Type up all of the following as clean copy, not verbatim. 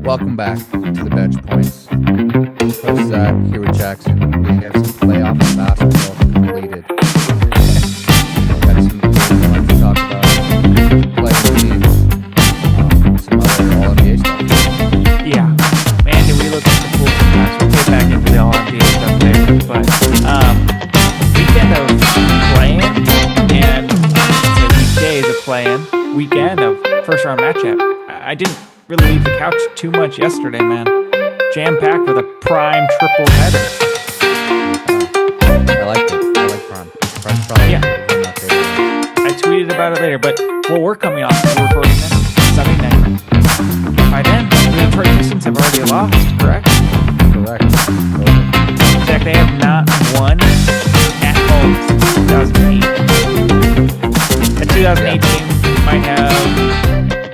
Welcome back to the Bench Points. Host Zach here with Jackson. We have some playoff basketball completed. Got some games I like to talk about, playing leagues, some other All NBA stuff. Yeah, man, did we look at the pool sometimes? We'll get back into the All NBA stuff later, but weekend of playing and weekdays of playing, weekend of first round matchup. I didn't really leave the couch too much yesterday, man. Jam packed with a prime triple header. I liked it. I like Prime. Prime's probably Yeah. one of my favorite. I tweeted about it later, but what we're coming off, we're recording this Sunday night. By then, the Detroit Pistons have already lost, correct? Correct. In fact, they have not won at home since 2008. That 2008 team might have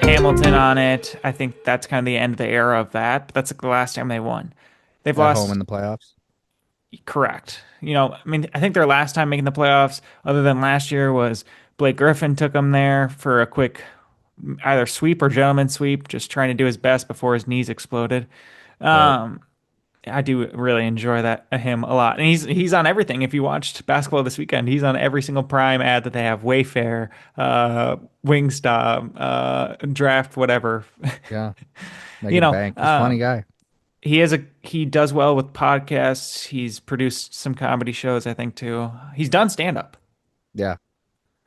Hamilton on it. I think that's kind of the end of the era of that. But that's the last time they won. They've At lost. home in the playoffs. Correct. I mean, I think their last time making the playoffs, other than last year, was Blake Griffin took them there for a quick either sweep or gentleman sweep, just trying to do his best before his knees exploded. Right. I do really enjoy that him a lot, and he's on everything. If you watched basketball this weekend, he's on every single Prime ad that they have: Wayfair, Wingstop, Draft, whatever. Yeah. You Making know, bank. He's a funny guy. he does well with podcasts. He's produced some comedy shows, I think, too. He's done stand up, Yeah.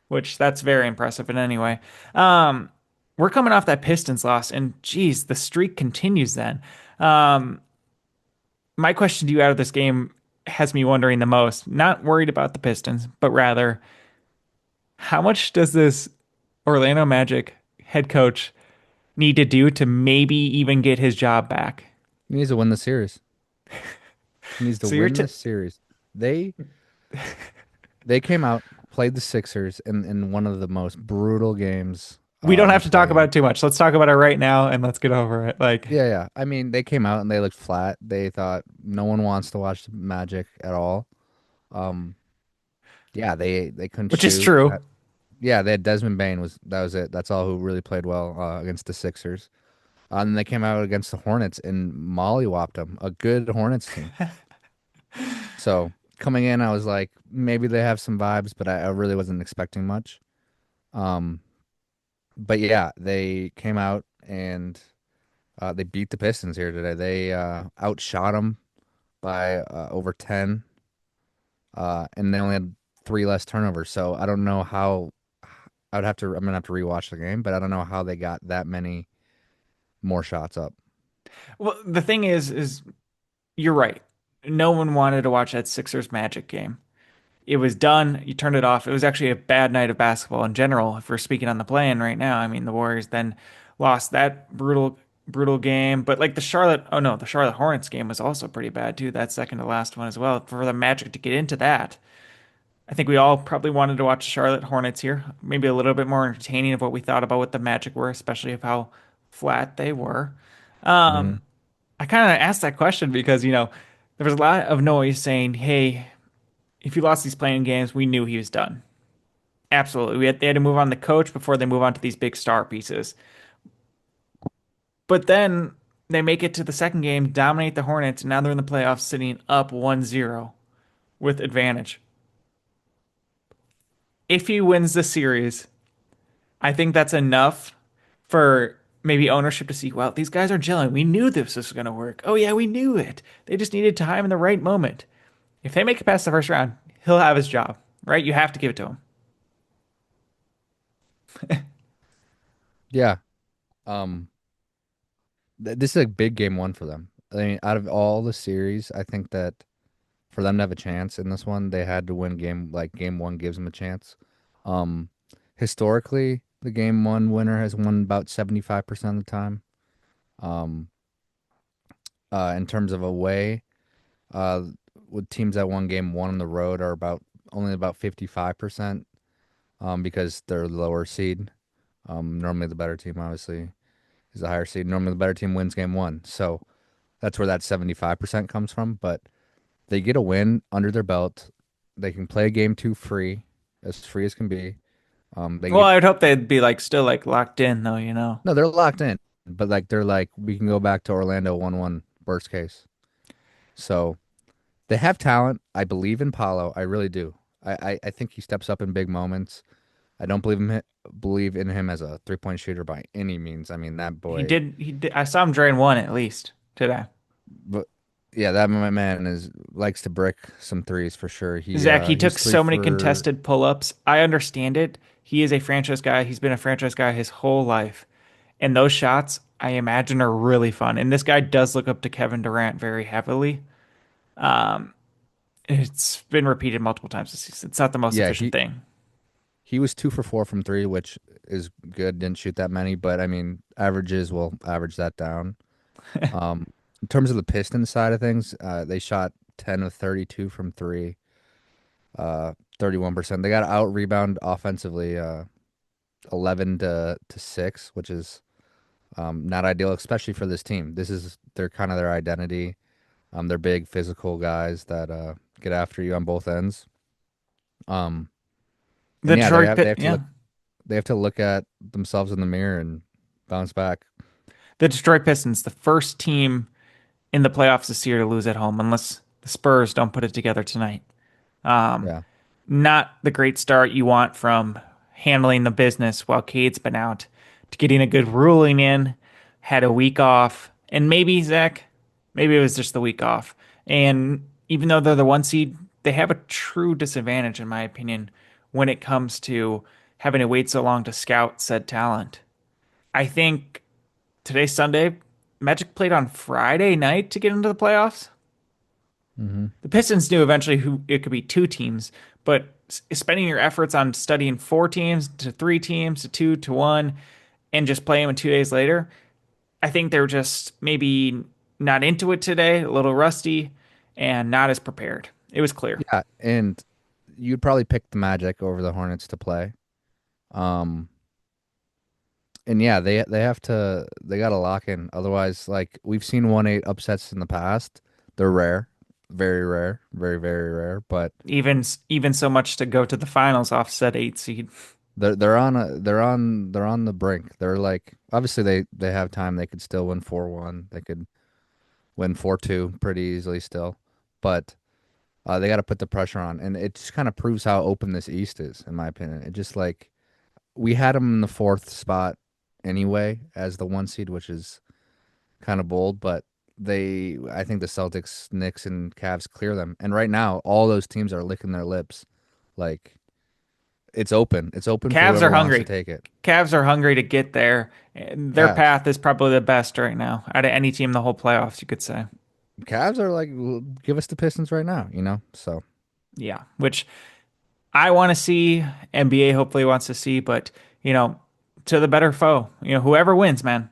which that's very impressive. And anyway, we're coming off that Pistons loss, and geez, the streak continues. Then, my question to you out of this game has me wondering the most. Not worried about the Pistons, but rather, how much does this Orlando Magic head coach need to do to maybe even get his job back? He needs to win the series. He needs to So you're win the series. They came out, played the Sixers in one of the most brutal games. We don't in have the to talk about play-in. it too much. Let's talk about it right now and let's get over it. Like, Yeah, yeah. I mean, they came out and they looked flat. They thought no one wants to watch the Magic at all. Um, yeah, they couldn't which is shoot. true. Yeah, they had Desmond Bain that was it. That's all who really played well against the Sixers. And then they came out against the Hornets and mollywopped them. A good Hornets team. So coming in, I was like, maybe they have some vibes, but I really wasn't expecting much. Um, but yeah, they came out and they beat the Pistons here today. They outshot them by over 10, and they only had three less turnovers. So I don't know how. I'm gonna have to rewatch the game, but I don't know how they got that many more shots up. Well, the thing is you're right. No one wanted to watch that Sixers Magic game. It was done. You turned it off. It was actually a bad night of basketball in general. If we're speaking on the play-in right now, I mean, the Warriors then lost that brutal game. But like the Charlotte Hornets game was also pretty bad too. That second to last one as well. For the Magic to get into that, I think we all probably wanted to watch the Charlotte Hornets here. Maybe a little bit more entertaining of what we thought about what the Magic were, especially of how flat they were. Hmm. I kind of asked that question because, there was a lot of noise saying, hey, if he lost these playing games, we knew he was done. Absolutely. They had to move on the coach before they move on to these big star pieces. But then they make it to the second game, dominate the Hornets, and now they're in the playoffs sitting up 1-0 with advantage. If he wins the series, I think that's enough for maybe ownership to see, well, these guys are gelling. We knew this was going to work. Oh, yeah, we knew it. They just needed time in the right moment. If they make it past the first round, he'll have his job, right? You have to give it to him. Yeah. Um, this is a big game one for them. I mean, out of all the series, I think that for them to have a chance in this one, they had to win game one gives them a chance. Um, Historically, the game one winner has won about 75% of the time. Um, in terms of away, uh, with teams that won game one on the road are only about 55%, because they're the lower seed. Normally the better team obviously is the higher seed. Normally the better team wins game one. So that's where that 75% comes from. But they get a win under their belt. They can play game two free as can be. They Well, get I would hope they'd be like still like locked in though, No, they're locked in. but like they're like we can go back to Orlando 1-1 worst case. So they have talent. I believe in Paulo. I really do. I think he steps up in big moments. I don't believe in him as a 3-point shooter by any means. I mean that boy, He did. I saw him drain one at least today. but yeah, that man is likes to brick some threes for sure. Zach, he He's took three so many for contested pull-ups. I understand it. He is a franchise guy. He's been a franchise guy his whole life. And those shots, I imagine, are really fun. And this guy does look up to Kevin Durant very heavily. Um, it's been repeated multiple times this season. It's not the most yeah, efficient thing. he was 2 for 4 from three, which is good. Didn't shoot that many, but I mean averages will average that down. In terms of the Pistons side of things, they shot 10 of 32 from three, 31%. They got out rebound offensively, 11 to 6, which is not ideal, especially for this team. This is their kind of their identity. They're big physical guys that get after you on both ends. Um, The and yeah, Detroit they Pit, have to yeah, look at themselves in the mirror and bounce back. the Detroit Pistons, the first team in the playoffs this year to lose at home, unless the Spurs don't put it together tonight. Yeah. Not the great start you want from handling the business while Cade's been out to getting a good ruling in, had a week off, and maybe Zach, maybe it was just the week off. And even though they're the one seed, they have a true disadvantage, in my opinion, when it comes to having to wait so long to scout said talent. I think today's Sunday. Magic played on Friday night to get into the playoffs. Hmm. The Pistons knew eventually who it could be two teams, but spending your efforts on studying four teams to three teams to two to one and just playing them 2 days later, I think they're just maybe not into it today, a little rusty, and not as prepared. It was clear. Yeah, and you'd probably pick the Magic over the Hornets to play. Um, and yeah, they got to lock in. Otherwise, like we've seen 1-8 upsets in the past. They're rare, very rare. But Even so much to go to the finals off said 8 seed. they're on the brink. They're like obviously they have time. They could still win 4-1. They could win 4-2 pretty easily still. But they got to put the pressure on, and it just kind of proves how open this East is, in my opinion. It just like we had them in the fourth spot anyway as the one seed, which is kind of bold, but I think the Celtics, Knicks, and Cavs clear them. And right now, all those teams are licking their lips. Like it's open. It's open for Cavs whoever are wants to hungry. take it. Cavs are hungry to get there. And their Cavs. path is probably the best right now out of any team in the whole playoffs, you could say. Cavs are like, "Well, give us the Pistons right now, you know? So, Yeah, which I want to see, NBA hopefully wants to see, but to the better foe. Whoever wins, man,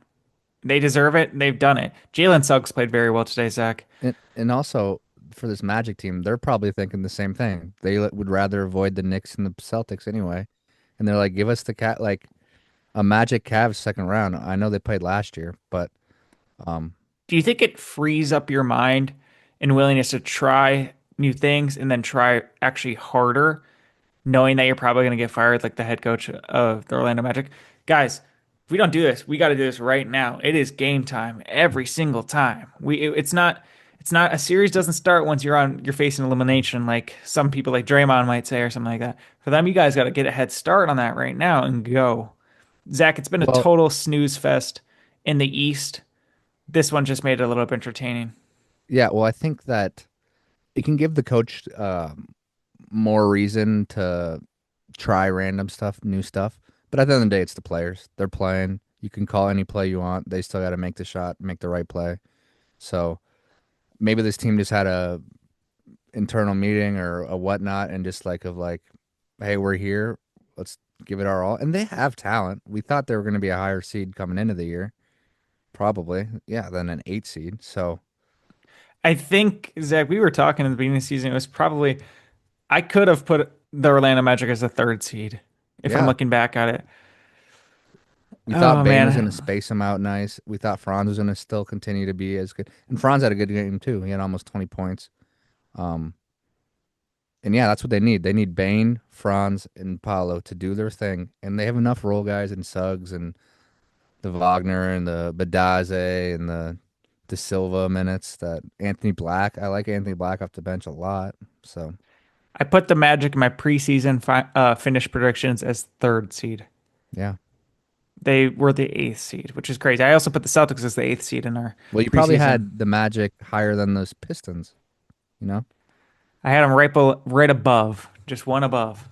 they deserve it. They've done it. Jalen Suggs played very well today, Zach. and also for this Magic team, they're probably thinking the same thing. They would rather avoid the Knicks and the Celtics anyway. And they're like, give us the cat like a Magic Cavs second round. I know they played last year, but um, Do you think it frees up your mind and willingness to try new things and then try actually harder, knowing that you're probably going to get fired, like the head coach of the Orlando Magic? Guys, if we don't do this, we got to do this right now. It is game time every single time. It's not a series doesn't start once you're facing elimination like some people like Draymond might say or something like that. For them, you guys got to get a head start on that right now and go. Zach, it's been a well, total snooze fest in the East. This one just made it a little bit entertaining. yeah, well, I think that it can give the coach more reason to try random stuff, new stuff. But at the end of the day, it's the players. They're playing. You can call any play you want. They still got to make the shot, make the right play. So maybe this team just had a internal meeting or a whatnot, and just like, hey, we're here. Let's give it our all. And they have talent. We thought they were going to be a higher seed coming into the year, probably, yeah, than an 8 seed. So I think, Zach, we were talking at the beginning of the season. It was probably, I could have put the Orlando Magic as a third seed if I'm yeah, looking back at it. we thought Oh, Bane was going to man. space him out nice. We thought Franz was going to still continue to be as good. And Franz had a good game too. He had almost 20 points. Um, and yeah, that's what they need. They need Bane, Franz, and Paolo to do their thing. And they have enough role guys and Suggs and the Wagner and the Badaze and the De Silva minutes. That Anthony Black, I like Anthony Black off the bench a lot. So I put the Magic in my preseason finish predictions as third seed. yeah. They were the eighth seed, which is crazy. I also put the Celtics as the eighth seed in our Well, you probably preseason. had the Magic higher than those Pistons, you know? I had them right above, just one above.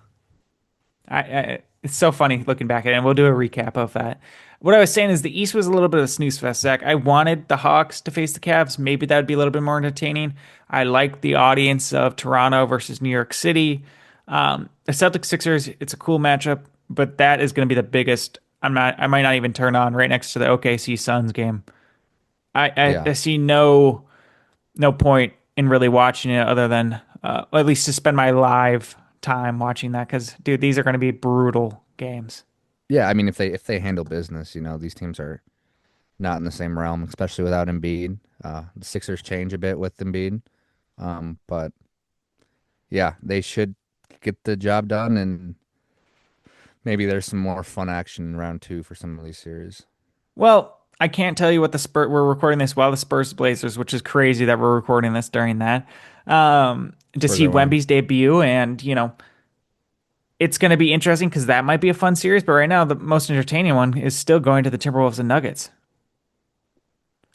It's so funny looking back at it, and we'll do a recap of that. What I was saying is the East was a little bit of a snooze fest, Zach. I wanted the Hawks to face the Cavs. Maybe that would be a little bit more entertaining. I like the audience of Toronto versus New York City. The Celtics Sixers, it's a cool matchup, but that is going to be the biggest. I might not even turn on right next to the OKC Suns game. Yeah. I see no point in really watching it other than at least to spend my live time watching that because dude, these are going to be brutal games. Yeah, I mean if they handle business, these teams are not in the same realm, especially without Embiid. The Sixers change a bit with Embiid. But yeah, they should get the job done, and maybe there's some more fun action in round two for some of these series. Well, I can't tell you what the Spurs. We're recording this while the Spurs Blazers, which is crazy that we're recording this during that. To Spurs see are winning. Wemby's debut, and it's going to be interesting because that might be a fun series. But right now, the most entertaining one is still going to the Timberwolves and Nuggets.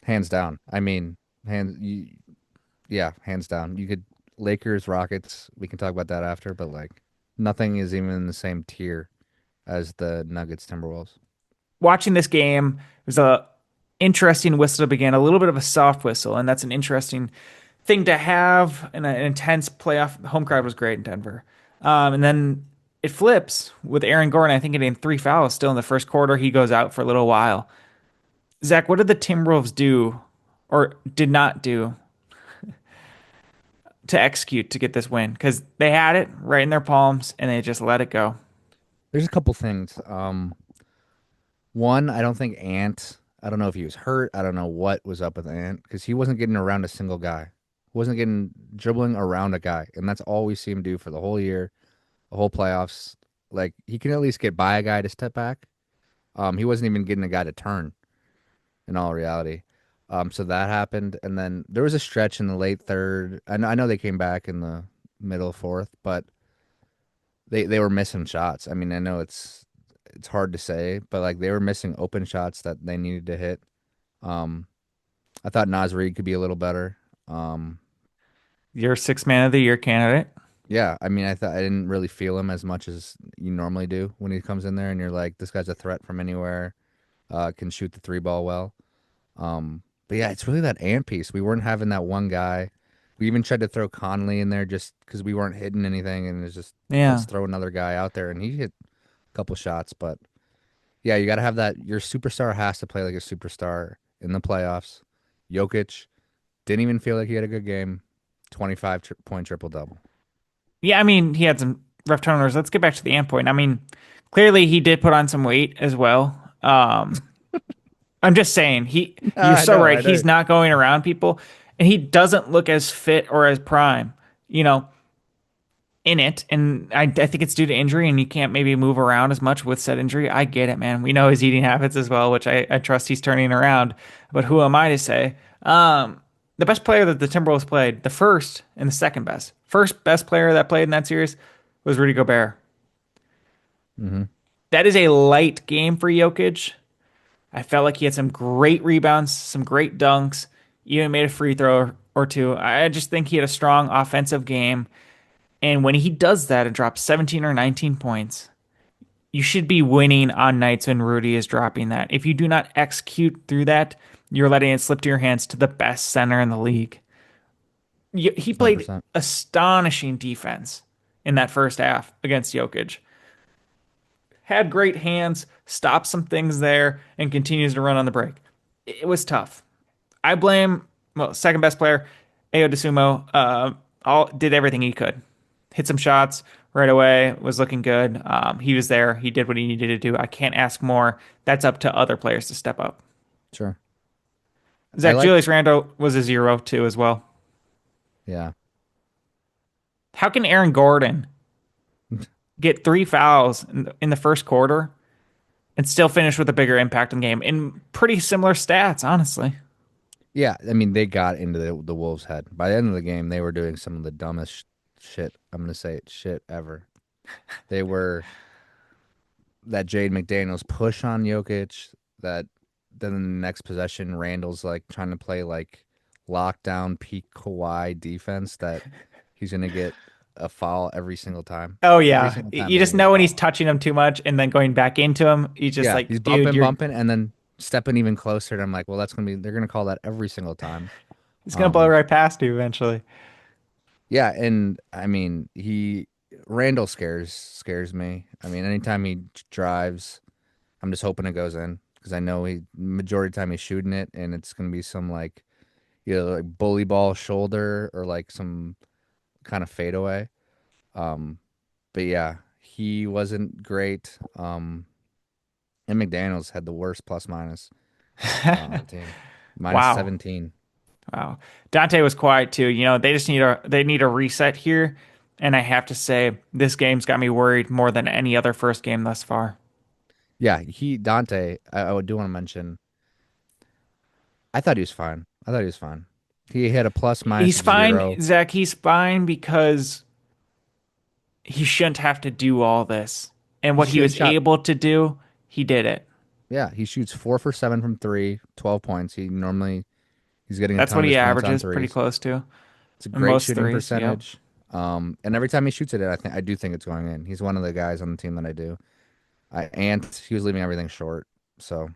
Hands down. I mean, yeah, hands down. You could Lakers, Rockets, we can talk about that after, but like nothing is even in the same tier as the Nuggets Timberwolves. Watching this game was a interesting whistle to begin, a little bit of a soft whistle, and that's an interesting thing to have in an intense playoff. The home crowd was great in Denver, and then it flips with Aaron Gordon. I think getting three fouls still in the first quarter. He goes out for a little while. Zach, what did the Timberwolves do or did not do to execute to get this win? Because they had it right in their palms and they just let it go. There's a couple things. One, I don't think Ant, I don't know if he was hurt. I don't know what was up with Ant because he wasn't getting around a single guy. Wasn't getting dribbling around a guy. And that's all we see him do for the whole year, the whole playoffs. Like he can at least get by a guy to step back. He wasn't even getting a guy to turn in all reality. So that happened. And then there was a stretch in the late third. I know they came back in the middle fourth, but they were missing shots. I mean, I know it's hard to say, but like they were missing open shots that they needed to hit. Um, I thought Naz Reid could be a little better. Um, Your six man of the year candidate. yeah, I mean, I didn't really feel him as much as you normally do when he comes in there, and you're like, this guy's a threat from anywhere. Can shoot the three ball well. But yeah, it's really that Ant piece. We weren't having that one guy. We even tried to throw Conley in there just because we weren't hitting anything, and it's just let's Yeah. throw another guy out there, and he hit a couple shots, but yeah, you got to have that. Your superstar has to play like a superstar in the playoffs. Jokic didn't even feel like he had a good game. 25 point triple double. Yeah, I mean, he had some rough turnovers. Let's get back to the end point. I mean, clearly he did put on some weight as well. I'm just saying, you're I so know, right. I know. He's not going around people and he doesn't look as fit or as prime, you know, in it. And I think it's due to injury and you can't maybe move around as much with said injury. I get it, man. We know his eating habits as well, which I trust he's turning around. But who am I to say? The best player that the Timberwolves played, the first and the second best. First best player that played in that series was Rudy Gobert. Hmm. That is a light game for Jokic. I felt like he had some great rebounds, some great dunks, even made a free throw or two. I just think he had a strong offensive game. And when he does that and drops 17 or 19 points, you should be winning on nights when Rudy is dropping that. If you do not execute through that, you're letting it slip to your hands to the best center in the league. He played 100%. astonishing defense in that first half against Jokic. Had great hands, stopped some things there, and continues to run on the break. It was tough. I blame, well, second best player, Ayo DeSumo, all did everything he could. Hit some shots right away, was looking good. He was there. He did what he needed to do. I can't ask more. That's up to other players to step up. Sure. I Zach like, Julius Randle was a zero too as well. yeah. How can Aaron Gordon get three fouls in the first quarter and still finish with a bigger impact in the game in pretty similar stats, honestly. Yeah, I mean they got into the Wolves' head. By the end of the game, they were doing some of the dumbest shit. I'm gonna say it, shit ever. They were that Jade McDaniels push on Jokic. That then in the next possession, Randall's like trying to play like lockdown peak Kawhi defense. That he's gonna get a foul every single time. Oh Every yeah, single time you they're just gonna get a know when he's foul. touching him too much and then going back into him. He's just Yeah, he's like, dude, bumping, you're bumping, and then stepping even closer. And I'm like, well, that's gonna be. They're gonna call that every single time. he's gonna blow Um, right past you eventually. Yeah, and I mean he Randall scares me. I mean, anytime he drives, I'm just hoping it goes in because I know he majority of the time he's shooting it, and it's gonna be some like like bully ball shoulder or like some kind of fadeaway. Um, but yeah, he wasn't great. And McDaniel's had the worst plus minus on the team, minus Wow. 17. Wow. Dante was quiet too. They just need a reset here. And I have to say, this game's got me worried more than any other first game thus far. Yeah, Dante. I do want to mention. I thought he was fine. I thought he was fine. He had a plus minus He's of fine, 0. Zach. He's fine because he shouldn't have to do all this. And He what he should was shot. able to do, he did it. Yeah, he shoots 4 for 7 from three, 12 points. He's getting a That's ton what of he his points on averages pretty threes. close to. It's a And great most shooting threes. Yep. percentage. And every time he shoots it, I do think it's going in. He's one of the guys on the team that I do. And he was leaving everything short. So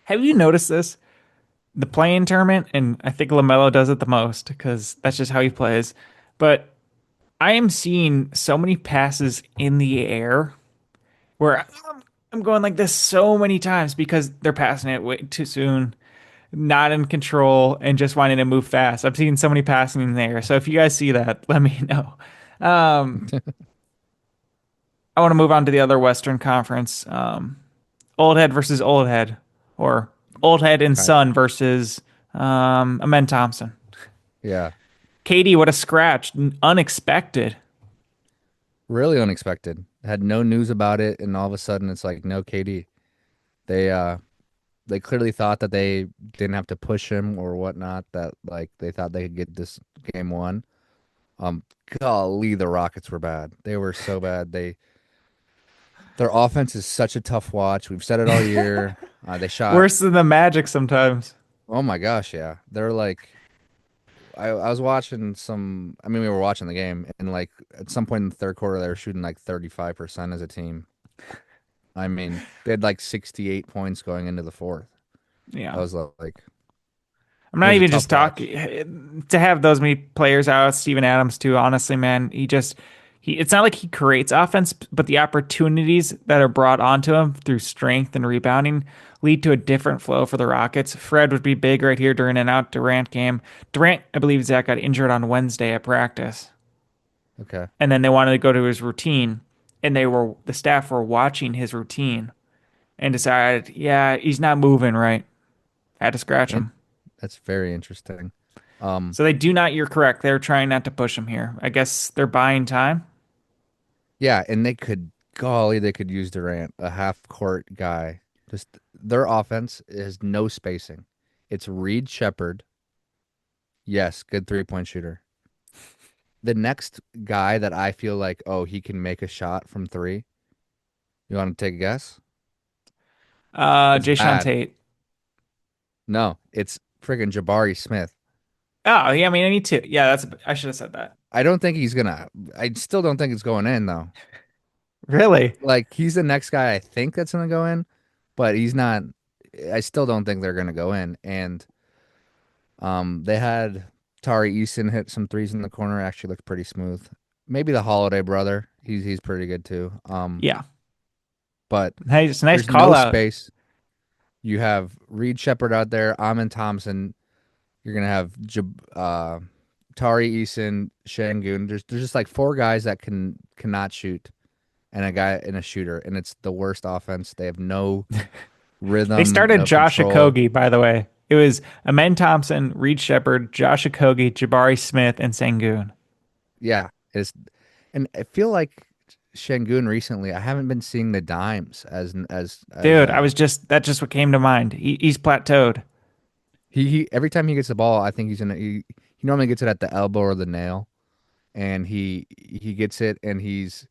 Have you noticed this? The playing tournament, and I think LaMelo does it the most because that's just how he plays. But I am seeing so many passes in the air where I'm going like this so many times because they're passing it way too soon, not in control, and just wanting to move fast. I've seen so many passing in the air. So if you guys see that, let me know. Um, I want to move on to the other Western Conference. Old Head versus Old Head, or Old Head and I, Son versus Amen Thompson. yeah, Katie, what a scratch. Unexpected. really unexpected. Had no news about it, and all of a sudden it's like no KD. They uh they clearly thought that they didn't have to push him or whatnot. That like they thought they could get this game won. Golly, the Rockets were bad. They were so bad. Their offense is such a tough watch. We've said it all year. They shot. Worse than the Magic sometimes. Oh my gosh, yeah. They're like I was watching some. I mean, we were watching the game, and like at some point in the third quarter, they were shooting like 35% as a team. I mean, they had like 68 points going into the fourth. I Yeah. was like, I'm it not was a even tough just watch. talking to have those many players out. Steven Adams too. Honestly, man, he. It's not like he creates offense, but the opportunities that are brought onto him through strength and rebounding lead to a different flow for the Rockets. Fred would be big right here during an out Durant game. Durant, I believe Zach got injured on Wednesday at practice, Okay. and then they wanted to go to his routine, and the staff were watching his routine and decided, yeah, he's not moving right. Had to scratch And him. that's very interesting. Um, So they do not, you're correct. They're trying not to push him here. I guess they're buying time. yeah, and golly, they could use Durant, a half court guy. Just their offense is no spacing. It's Reed Shepherd. Yes, good 3-point shooter. The next guy that I feel like, oh, he can make a shot from three. You want to take a guess? It's Jayshawn bad. Tate. No, it's friggin' Jabari Smith. Oh, yeah, I mean, me too. Yeah, I should have said that. I don't think he's gonna. I still don't think it's going in though. Really? Like he's the next guy I think that's gonna go in, but he's not. I still don't think they're gonna go in. And they had Tari Eason hit some threes in the corner. Actually looked pretty smooth. Maybe the Holiday brother. He's pretty good too. Yeah. But Nice there's call no out. space. You have Reed Shepherd out there, Amin Thompson. You're gonna have Tari Eason, Shangun. There's just like four guys that cannot shoot, and a guy and a shooter, and it's the worst offense. They have no They rhythm, started no Josh control. Okogie, by the way. It was Amen Thompson, Reed Shepard, Josh Okogie, Jabari Smith, and Sangoon. Yeah, it's and I feel like. Şengün recently, I haven't been seeing the dimes as Dude, that's just what came to mind. He's plateaued. he every time he gets the ball, I think he normally gets it at the elbow or the nail, and he gets it and he's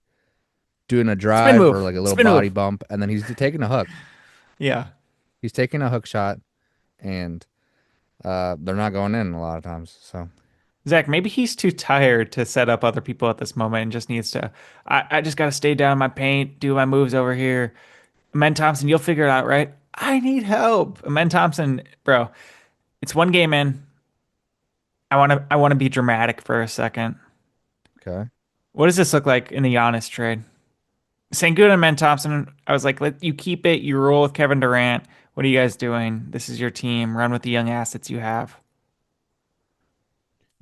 doing a Spin drive or move. like a little Spin body move. bump, and then he's taking a hook. Yeah. He's taking a hook shot, and they're not going in a lot of times. So Zach, maybe he's too tired to set up other people at this moment and just needs to. I just got to stay down in my paint, do my moves over here. Men Thompson, you'll figure it out, right? I need help. Men Thompson, bro, it's one game in. I want to be dramatic for a second. okay. What does this look like in the Giannis trade? Sengun and Men Thompson, I was like, let you keep it. You roll with Kevin Durant. What are you guys doing? This is your team. Run with the young assets you have.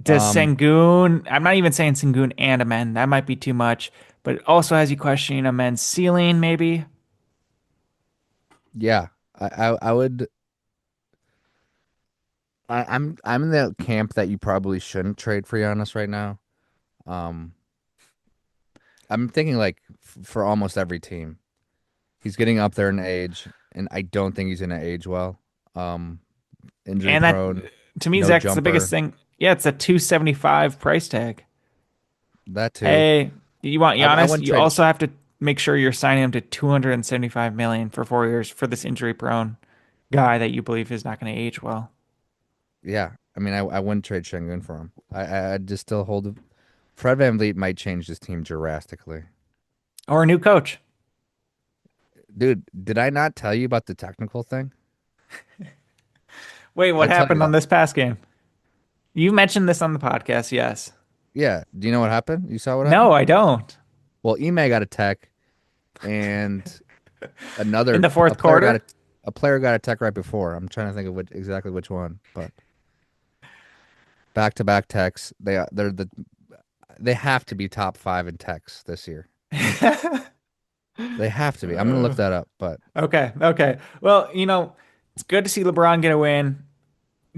Does Um, Sengun, I'm not even saying Sengun and Amen. That might be too much, but it also has you questioning Amen's ceiling, maybe. yeah, I would. I'm in the camp that you probably shouldn't trade for Giannis right now. Um, I'm thinking like for almost every team, he's getting up there in age, and I don't think he's gonna age well. Um, Injury And that, prone, to me, no Zach, it's the biggest jumper, thing. Yeah, it's a 275 price tag. that too. Hey, you want I Giannis? wouldn't You trade. also have to make sure you're signing him to 275 million for 4 years for this injury prone guy that you believe is not going to age well. Yeah, I mean, I wouldn't trade Şengün for him. I'd just still hold. Fred VanVleet might change this team drastically. Or a new coach. Dude, did I not tell you about the technical thing? Wait, what I tell happened you, on this past game? You mentioned this on the podcast, yes. yeah. Do you know what happened? You saw what No, happened? I don't. Well, Ime got a tech, and In the a fourth player got quarter? a player got a tech right before. I'm trying to think of exactly which one, but back to back techs. They have to be top five in techs this year. They have to be. I'm gonna look that up, but Okay, okay. Well, it's good to see LeBron get a win.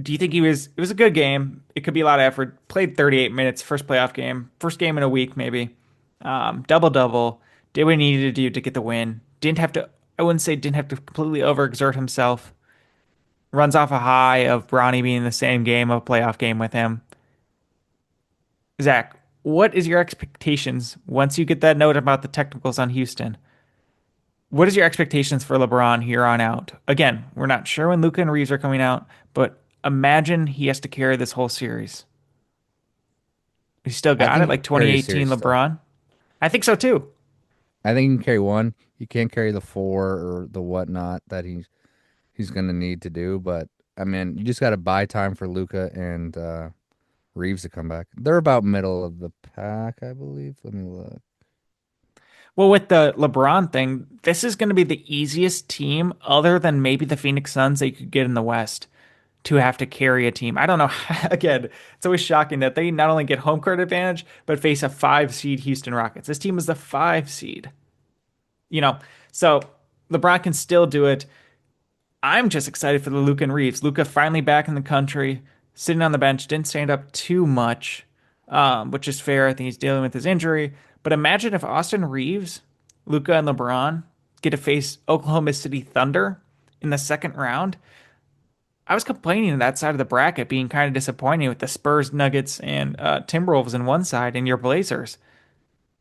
Do you think it was a good game? It could be a lot of effort. Played 38 minutes, first playoff game, first game in a week, maybe. Double double. Did what he needed to do to get the win. Didn't have to, I wouldn't say didn't have to completely overexert himself. Runs off a high of Bronny being in the same game, a playoff game with him. Zach, what is your expectations once you get that note about the technicals on Houston? What is your expectations for LeBron here on out? Again, we're not sure when Luka and Reeves are coming out, but imagine he has to carry this whole series. He still I got think it, he like can carry a 2018 series still. LeBron. I think so too. I think he can carry one. He can't carry the four or the whatnot that he's gonna need to do. But I mean, you just got to buy time for Luca and Reeves to come back. They're about middle of the pack, I believe. Let me look. Well, with the LeBron thing, this is going to be the easiest team, other than maybe the Phoenix Suns that you could get in the West, to have to carry a team. I don't know. Again, it's always shocking that they not only get home court advantage, but face a 5 seed Houston Rockets. This team is the 5 seed, you know, so LeBron can still do it. I'm just excited for the Luka and Reeves. Luka finally back in the country, sitting on the bench, didn't stand up too much, which is fair. I think he's dealing with his injury. But imagine if Austin Reeves, Luka, and LeBron get to face Oklahoma City Thunder in the second round. I was complaining on that side of the bracket being kind of disappointing with the Spurs, Nuggets, and Timberwolves in one side and your Blazers.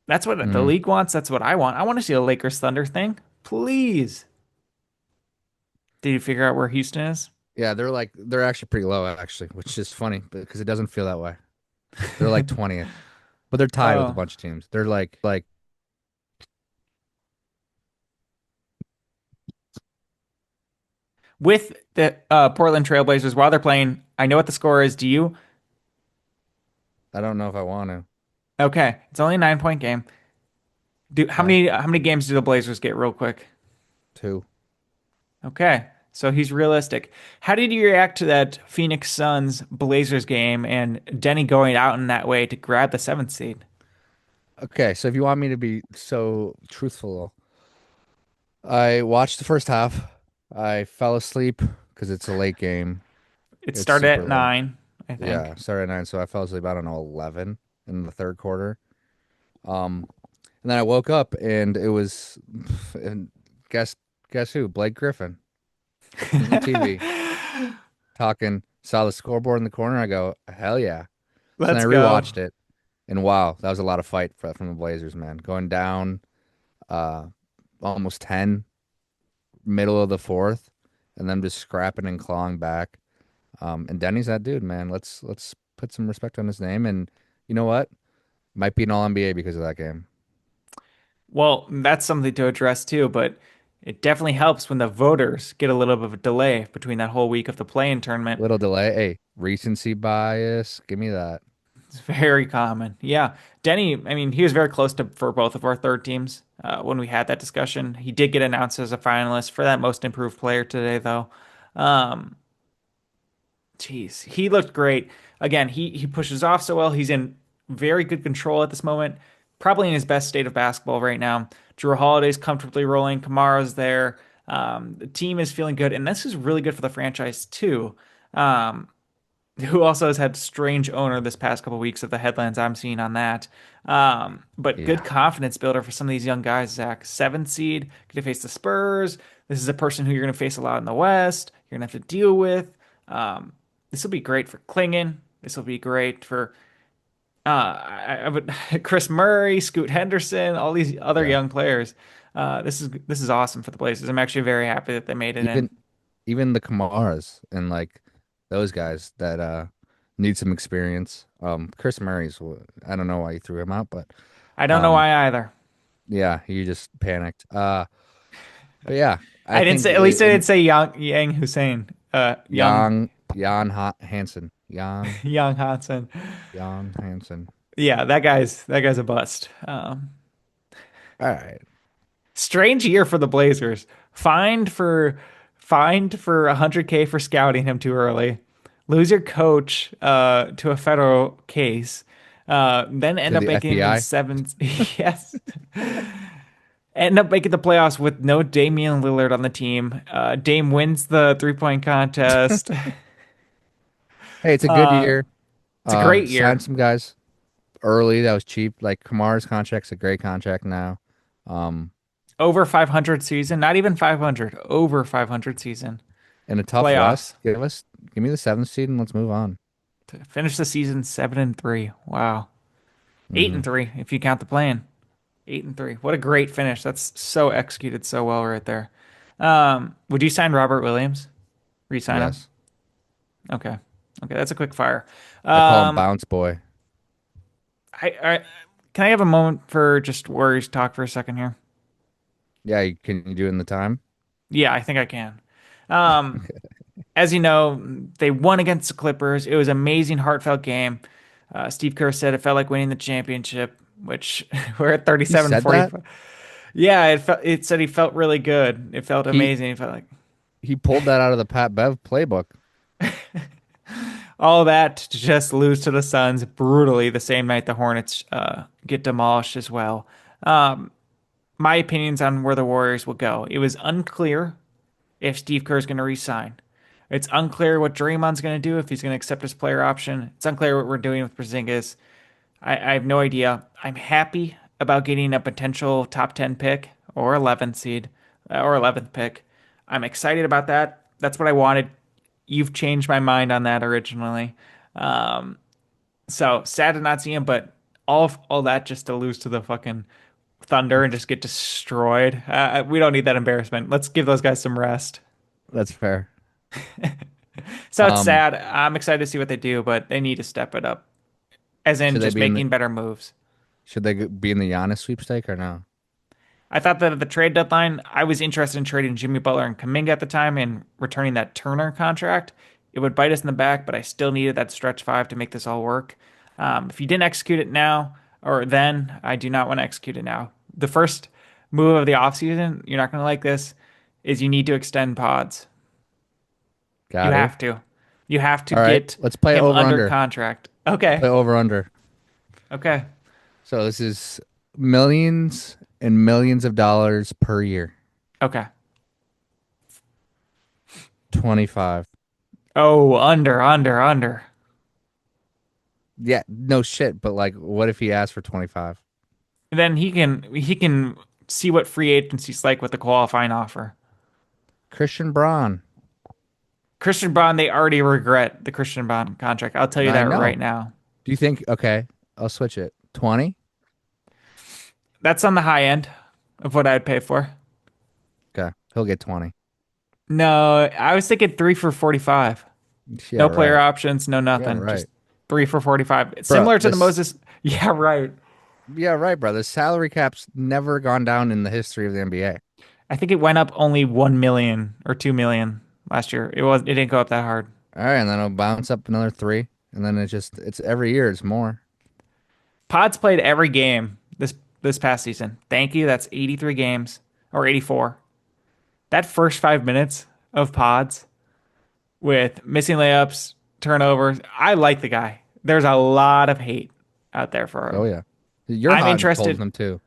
That's what the Mm. league wants. That's what I want. I want to see a Lakers Thunder thing. Please. Did you figure out where Houston is? Yeah, they're actually pretty low actually, which is funny because it doesn't feel that way. They're like 20th, but they're tied with a Oh. bunch of teams. They're like With the Portland Trailblazers, while they're playing, I know what the score is. Do you? I don't know if I want to. Okay, it's only a 9 point game. Do Okay, how many games do the Blazers get real quick? two. Okay, so he's realistic. How did you react to that Phoenix Suns Blazers game and Denny going out in that way to grab the seventh seed? Okay, so if you want me to be so truthful, I watched the first half. I fell asleep because it's a late game. It It's started super at late. 9, I think. Yeah, started at 9, so I fell asleep, I don't know, 11 in the third quarter. Um, And then I woke up and it was, and guess guess who? Blake Griffin on the TV talking. Saw the scoreboard in the corner. I go, hell yeah. So then Let's I go. rewatched it, and wow, that was a lot of fight from the Blazers, man. Going down, uh, almost 10, middle of the fourth, and them just scrapping and clawing back. And Denny's that dude, man. Let's put some respect on his name. And you know what? Might be an All NBA because of that game. Well, that's something to address too, but it definitely helps when the voters get a little bit of a delay between that whole week of the play-in tournament. Little delay. Hey, recency bias. Give me that. It's very common. Yeah. Denny, I mean, he was very close to for both of our third teams when we had that discussion. He did get announced as a finalist for that most improved player today, though. Um, Jeez, he looked great. Again, he pushes off so well. He's in very good control at this moment. Probably in his best state of basketball right now. Drew Holiday's comfortably rolling. Kamara's there. The team is feeling good, and this is really good for the franchise too. Um, who also has had strange owner this past couple weeks of the headlines I'm seeing on that. But good Yeah. confidence builder for some of these young guys, Zach. Seventh seed, going to face the Spurs. This is a person who you're going to face a lot in the West. You're going to have to deal with. Um, this will be great for Klingon. This will be great for I would Chris Murray, Scoot Henderson, all these other Yeah. young players. This is awesome for the Blazers. I'm actually very happy that they made it in. Even even the Kamaras and like those guys that need some experience. Chris Murray's I don't know why you threw him out, but I don't know um why either. yeah, he just panicked. But yeah, I I didn't think say. At least I didn't in say Yang Hussein. Jan Hansen. Young Hansen. Jan Hansen. Yeah, that guy's a bust. All right. Strange year for the Blazers. Fined for 100K for scouting him too early. Lose your coach to a federal case. Then end To up the making it in FBI. seventh. Yes. End up making the playoffs with no Damian Lillard on the team. Dame wins the 3-point contest. Hey, it's a good Uh, year. it's a great Signed year. some guys early that was cheap. Like Kamara's contract's a great contract now. Um, Over 500 season, not even 500, over 500 season. in a tough Playoffs. West, give me the seventh seed and let's move on. To finish the season 7-3. Wow. Eight Hmm. and three if you count the play-in. 8-3. What a great finish. That's so executed so well right there. Would you sign Robert Williams? Resign him? Yes. Okay. Okay, that's a quick fire. I call him Um, Bounce Boy. I can I have a moment for just Warriors talk for a second here? Yeah, can you do it in the time? Yeah, I think I can. Um, as you know, they won against the Clippers. It was an amazing, heartfelt game. Steve Kerr said it felt like winning the championship, which we're at He said that? 37-45. Yeah, it said he felt really good. It felt He amazing. He felt like he pulled that out of the Pat Bev playbook. all that to just lose to the Suns brutally the same night the Hornets get demolished as well. Um, my opinions on where the Warriors will go. It was unclear if Steve Kerr is going to resign. It's unclear what Draymond's going to do if he's going to accept his player option. It's unclear what we're doing with Porzingis. I have no idea. I'm happy about getting a potential top 10 pick or 11th seed or 11th pick. I'm excited about that. That's what I wanted. You've changed my mind on that originally. Um, so sad to not see him, but all that just to lose to the fucking Thunder and just get destroyed. We don't need that embarrassment. Let's give those guys some rest. That's fair. So it's Um, sad. I'm excited to see what they do, but they need to step it up, as in should they just be in the making better moves. be in the Giannis sweepstake or no? I thought that at the trade deadline, I was interested in trading Jimmy Butler and Kuminga at the time and returning that Turner contract. It would bite us in the back, but I still needed that stretch five to make this all work. If you didn't execute it now or then, I do not want to execute it now. The first move of the offseason, you're not going to like this, is you need to extend pods. You Got to. have to. You have to All right, get let's play him over under under. contract. Let's Okay. play over under. Okay. So this is millions and millions of dollars per year. Okay. 25. Oh, under. Yeah, no shit, but like what if he asked for 25? And then he can see what free agency's like with the qualifying offer. Christian Braun. Christian Bond, they already regret the Christian Bond contract. I'll tell you I that right know. now. Do you think, okay, I'll switch it. 20? That's on the high end of what I'd pay for. Okay. He'll get 20. No, I was thinking three for 45. Yeah, No player right. options, no Yeah, nothing. Just right. three for 45. It's Bro, similar to the this Moses. Yeah, right. yeah, right, bro. The salary cap's never gone down in the history of the NBA. I think it went up only 1 million or 2 million last year. It didn't go up that hard. All right, and then it'll bounce up another three, and then it's every year it's more. Pods played every game this past season. Thank you. That's 83 games or 84. That first 5 minutes of Pods with missing layups, turnovers. I like the guy. There's a lot of hate out there for Oh him. yeah. You're I'm hot and cold with interested. them too.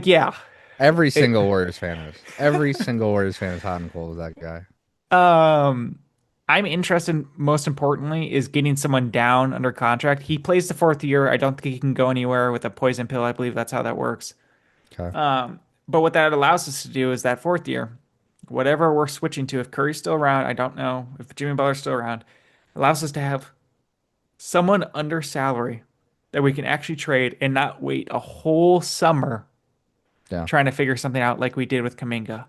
Yeah. Every It- single Warriors fan is. Every single Warriors fan is hot and cold with that guy. um, I'm interested. Most importantly, is getting someone down under contract. He plays the fourth year. I don't think he can go anywhere with a poison pill. I believe that's how that works. Okay. But what that allows us to do is that fourth year, whatever we're switching to, if Curry's still around, I don't know if Jimmy Butler's still around, allows us to have someone under salary that we can actually trade and not wait a whole summer Yeah. trying to figure something out like we did with Kaminga.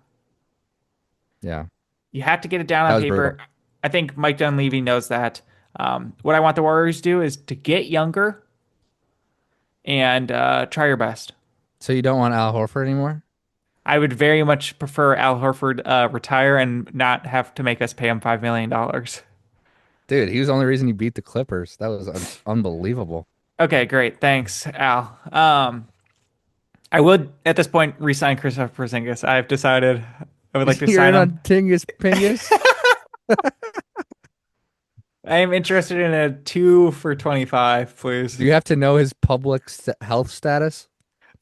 Yeah. You have to get it down That on was brutal. paper. I think Mike Dunleavy knows that. What I want the Warriors to do is to get younger and try your best. So you don't want Al Horford anymore? I would very much prefer Al Horford retire and not have to make us pay him $5 million. Dude, he was the only reason you beat the Clippers. That was unbelievable. Okay, great. Thanks, Al. I would at this point re-sign Kristaps Porzingis. I've decided I would like to You're sign in him. on Tingus Pingus? I am interested in a 2 for 25, please. Do you have to know his public health status?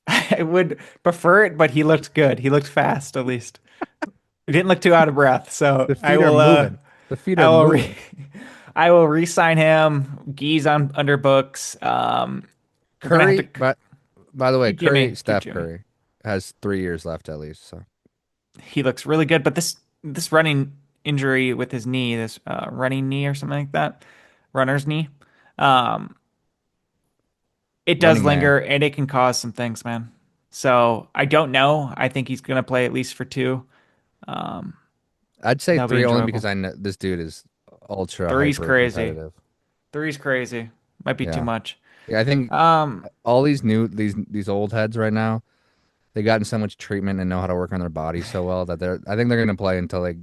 I would prefer it, but he looked good. He looked fast, at least. He didn't look too out of breath. So The feet are moving. The feet I are will moving. I will re-sign him. Gee's on under books. We're gonna have to Curry, but by the way, keep Curry, Jimmy. Keep Steph Jimmy. Curry has 3 years left at least. So He looks really good, but this running injury with his knee, this running knee or something like that, runner's knee, um, it does running man. linger and it can cause some things, man. So I don't know. I think he's gonna play at least for two. Um, I'd say that'll be three only because enjoyable. I know this dude is ultra Three's hyper crazy. competitive. Three's crazy. Might be too Yeah. much. Yeah, I think Um, all these old heads right now, they gotten so much treatment and know how to work on their bodies so well that I think they're gonna play until they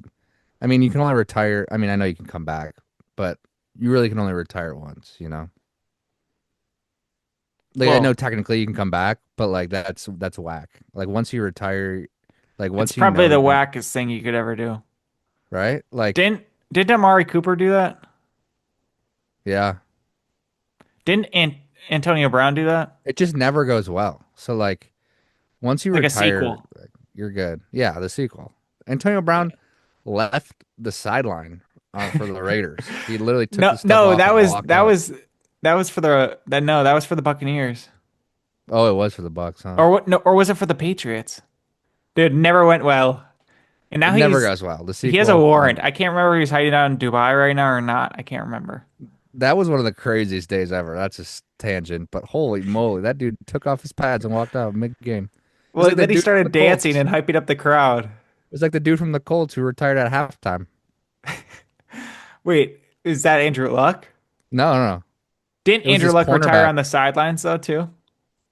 I mean, you can only retire. I mean, I know you can come back, but you really can only retire once, you know? Like I know well, technically you can come back, but like that's whack. Like once you retire, like it's once you probably know the you wackest thing you could ever do. right? Like Didn't Amari Cooper do that? yeah, Didn't Antonio Brown do that? it just never goes well. So like once you Like a retire, sequel. like, you're good. Yeah, the sequel. Antonio Brown left the sideline for the Raiders. He literally took No, his stuff no, off that and was walked out. that was for the that no, that was for the Buccaneers. Oh, it was for the Bucks, huh? Or what? No, or was it for the Patriots? Dude, never went well. And now It never goes well. The he has a sequel, warrant. never. I can't remember if he's hiding out in Dubai right now or not. I can't remember. That was one of the craziest days ever. That's a tangent, but holy moly, that dude took off his pads and walked out mid-game. It was Well, like the then he dude from the started dancing Colts. and hyping up the crowd. It was like the dude from the Colts who retired at halftime. Wait, is that Andrew Luck? No, no, no. Didn't It was Andrew this Luck retire cornerback. on the sidelines though too?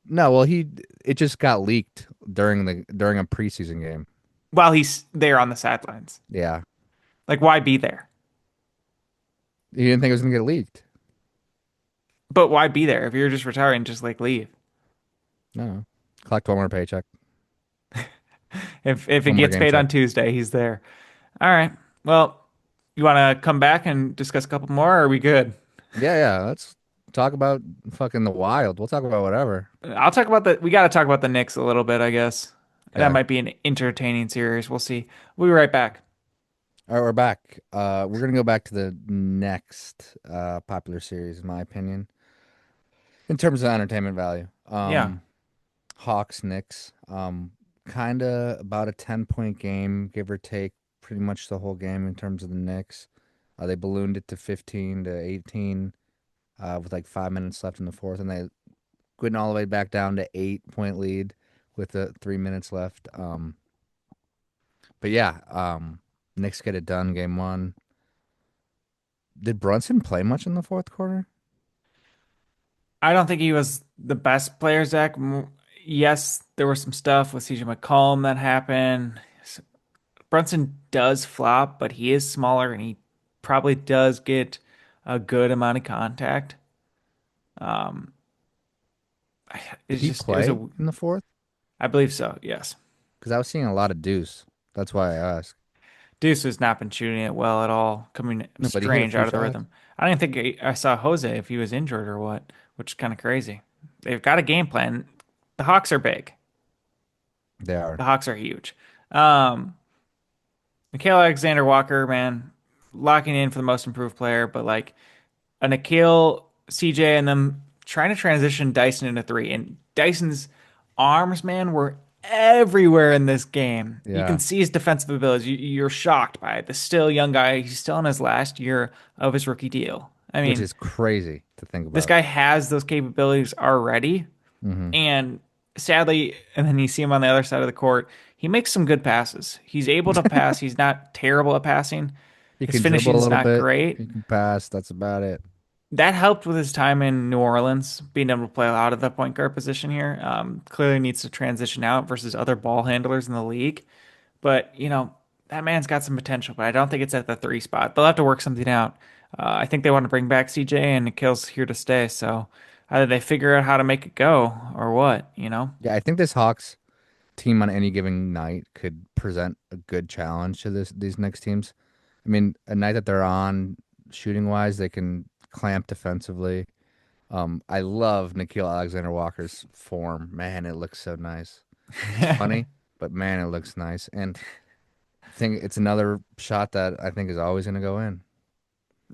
No, well, it just got leaked during a preseason game. While he's there on the sidelines. Yeah, Like, why be there? he didn't think it was gonna get leaked. But why be there if you're just retiring? Just like leave. No, collect one more paycheck, If it one more gets game paid check. on Tuesday, he's there. All right. Well, you want to come back and discuss a couple more? Or are we good? Yeah, yeah. Let's talk about fucking the Wild. We'll talk about whatever. I'll talk about the. We got to talk about the Knicks a little bit, I guess. That Okay. might be an entertaining series. We'll see. We'll be right back. All right, we're back. We're gonna go back to the next popular series, in my opinion, in terms of entertainment value. Yeah. Hawks Knicks. Kind of about a 10-point game, give or take, pretty much the whole game in terms of the Knicks. They ballooned it to 15 to 18 with like 5 minutes left in the fourth, and they went all the way back down to 8-point lead with 3 minutes left. But yeah, Knicks get it done game one. Did Brunson play much in the fourth quarter? I don't think he was the best player, Zach. Yes, there was some stuff with CJ McCollum that happened. Brunson does flop, but he is smaller and he probably does get a good amount of contact. Um, Did it's he just it was play a in the fourth? I believe so. Yes, Because I was seeing a lot of deuce. That's why I asked. Deuce has not been shooting it well at all, coming No, but he hit a strange few out of the shots. rhythm. I didn't think I saw Jose if he was injured or what, which is kind of crazy. They've got a game plan. The Hawks are big. They are. The Hawks are huge. Um, Nikhil Alexander Walker, man, locking in for the most improved player, but like a Nikhil, CJ, and them trying to transition Dyson into three. And Dyson's arms, man, were everywhere in this game. You can Yeah, see his defensive abilities. You're shocked by it. The still young guy, he's still in his last year of his rookie deal. I which mean, is crazy to think this about. guy has those capabilities already. Hmm. And sadly, and then you see him on the other side of the court, he makes some good passes. He's able to pass. He's not terrible at passing. He His can dribble a finishing's little not bit. great. He can pass. That's about it. That helped with his time in New Orleans, being able to play out of the point guard position here. Clearly needs to transition out versus other ball handlers in the league. But, that man's got some potential, but I don't think it's at the three spot. They'll have to work something out. I think they want to bring back CJ and Nikhil's here to stay. So either they figure out how to make it go or what? Yeah, I think this Hawks team on any given night could present a good challenge to these next teams. I mean, a night that they're on shooting wise, they can clamp defensively. I love Nikhil Alexander Walker's form. Man, it looks so nice. It's funny, but man, it looks nice. And I think it's another shot that I think is always going to go in.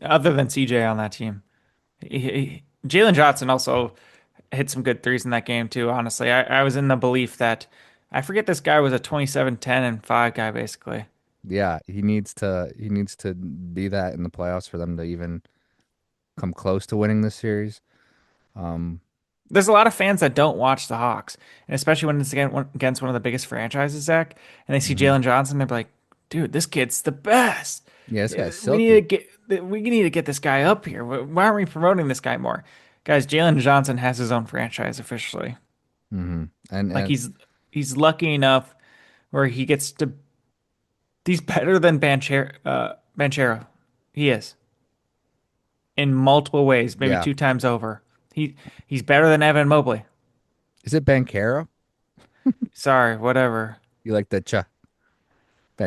Other than CJ on that team. Jalen Johnson also hit some good threes in that game too, honestly. I was in the belief that I forget this guy was a 27, 10, and 5 guy basically. Yeah, he needs to be that in the playoffs for them to even come close to winning this series. Um, There's a lot of fans that don't watch the Hawks, and especially when it's against one of the biggest franchises, Zach, and they see mhm. Jalen Johnson, they're like, "Dude, this kid's the best. Yeah, this guy's We need to silky. get this guy up here. Why aren't we promoting this guy more?" Guys, Jalen Johnson has his own franchise officially. Like And he's lucky enough where he gets to. He's better than Banchero. He is in multiple ways, maybe yeah, two times over. He he's better than Evan Mobley. is it Banchero? Sorry, whatever. You like the cha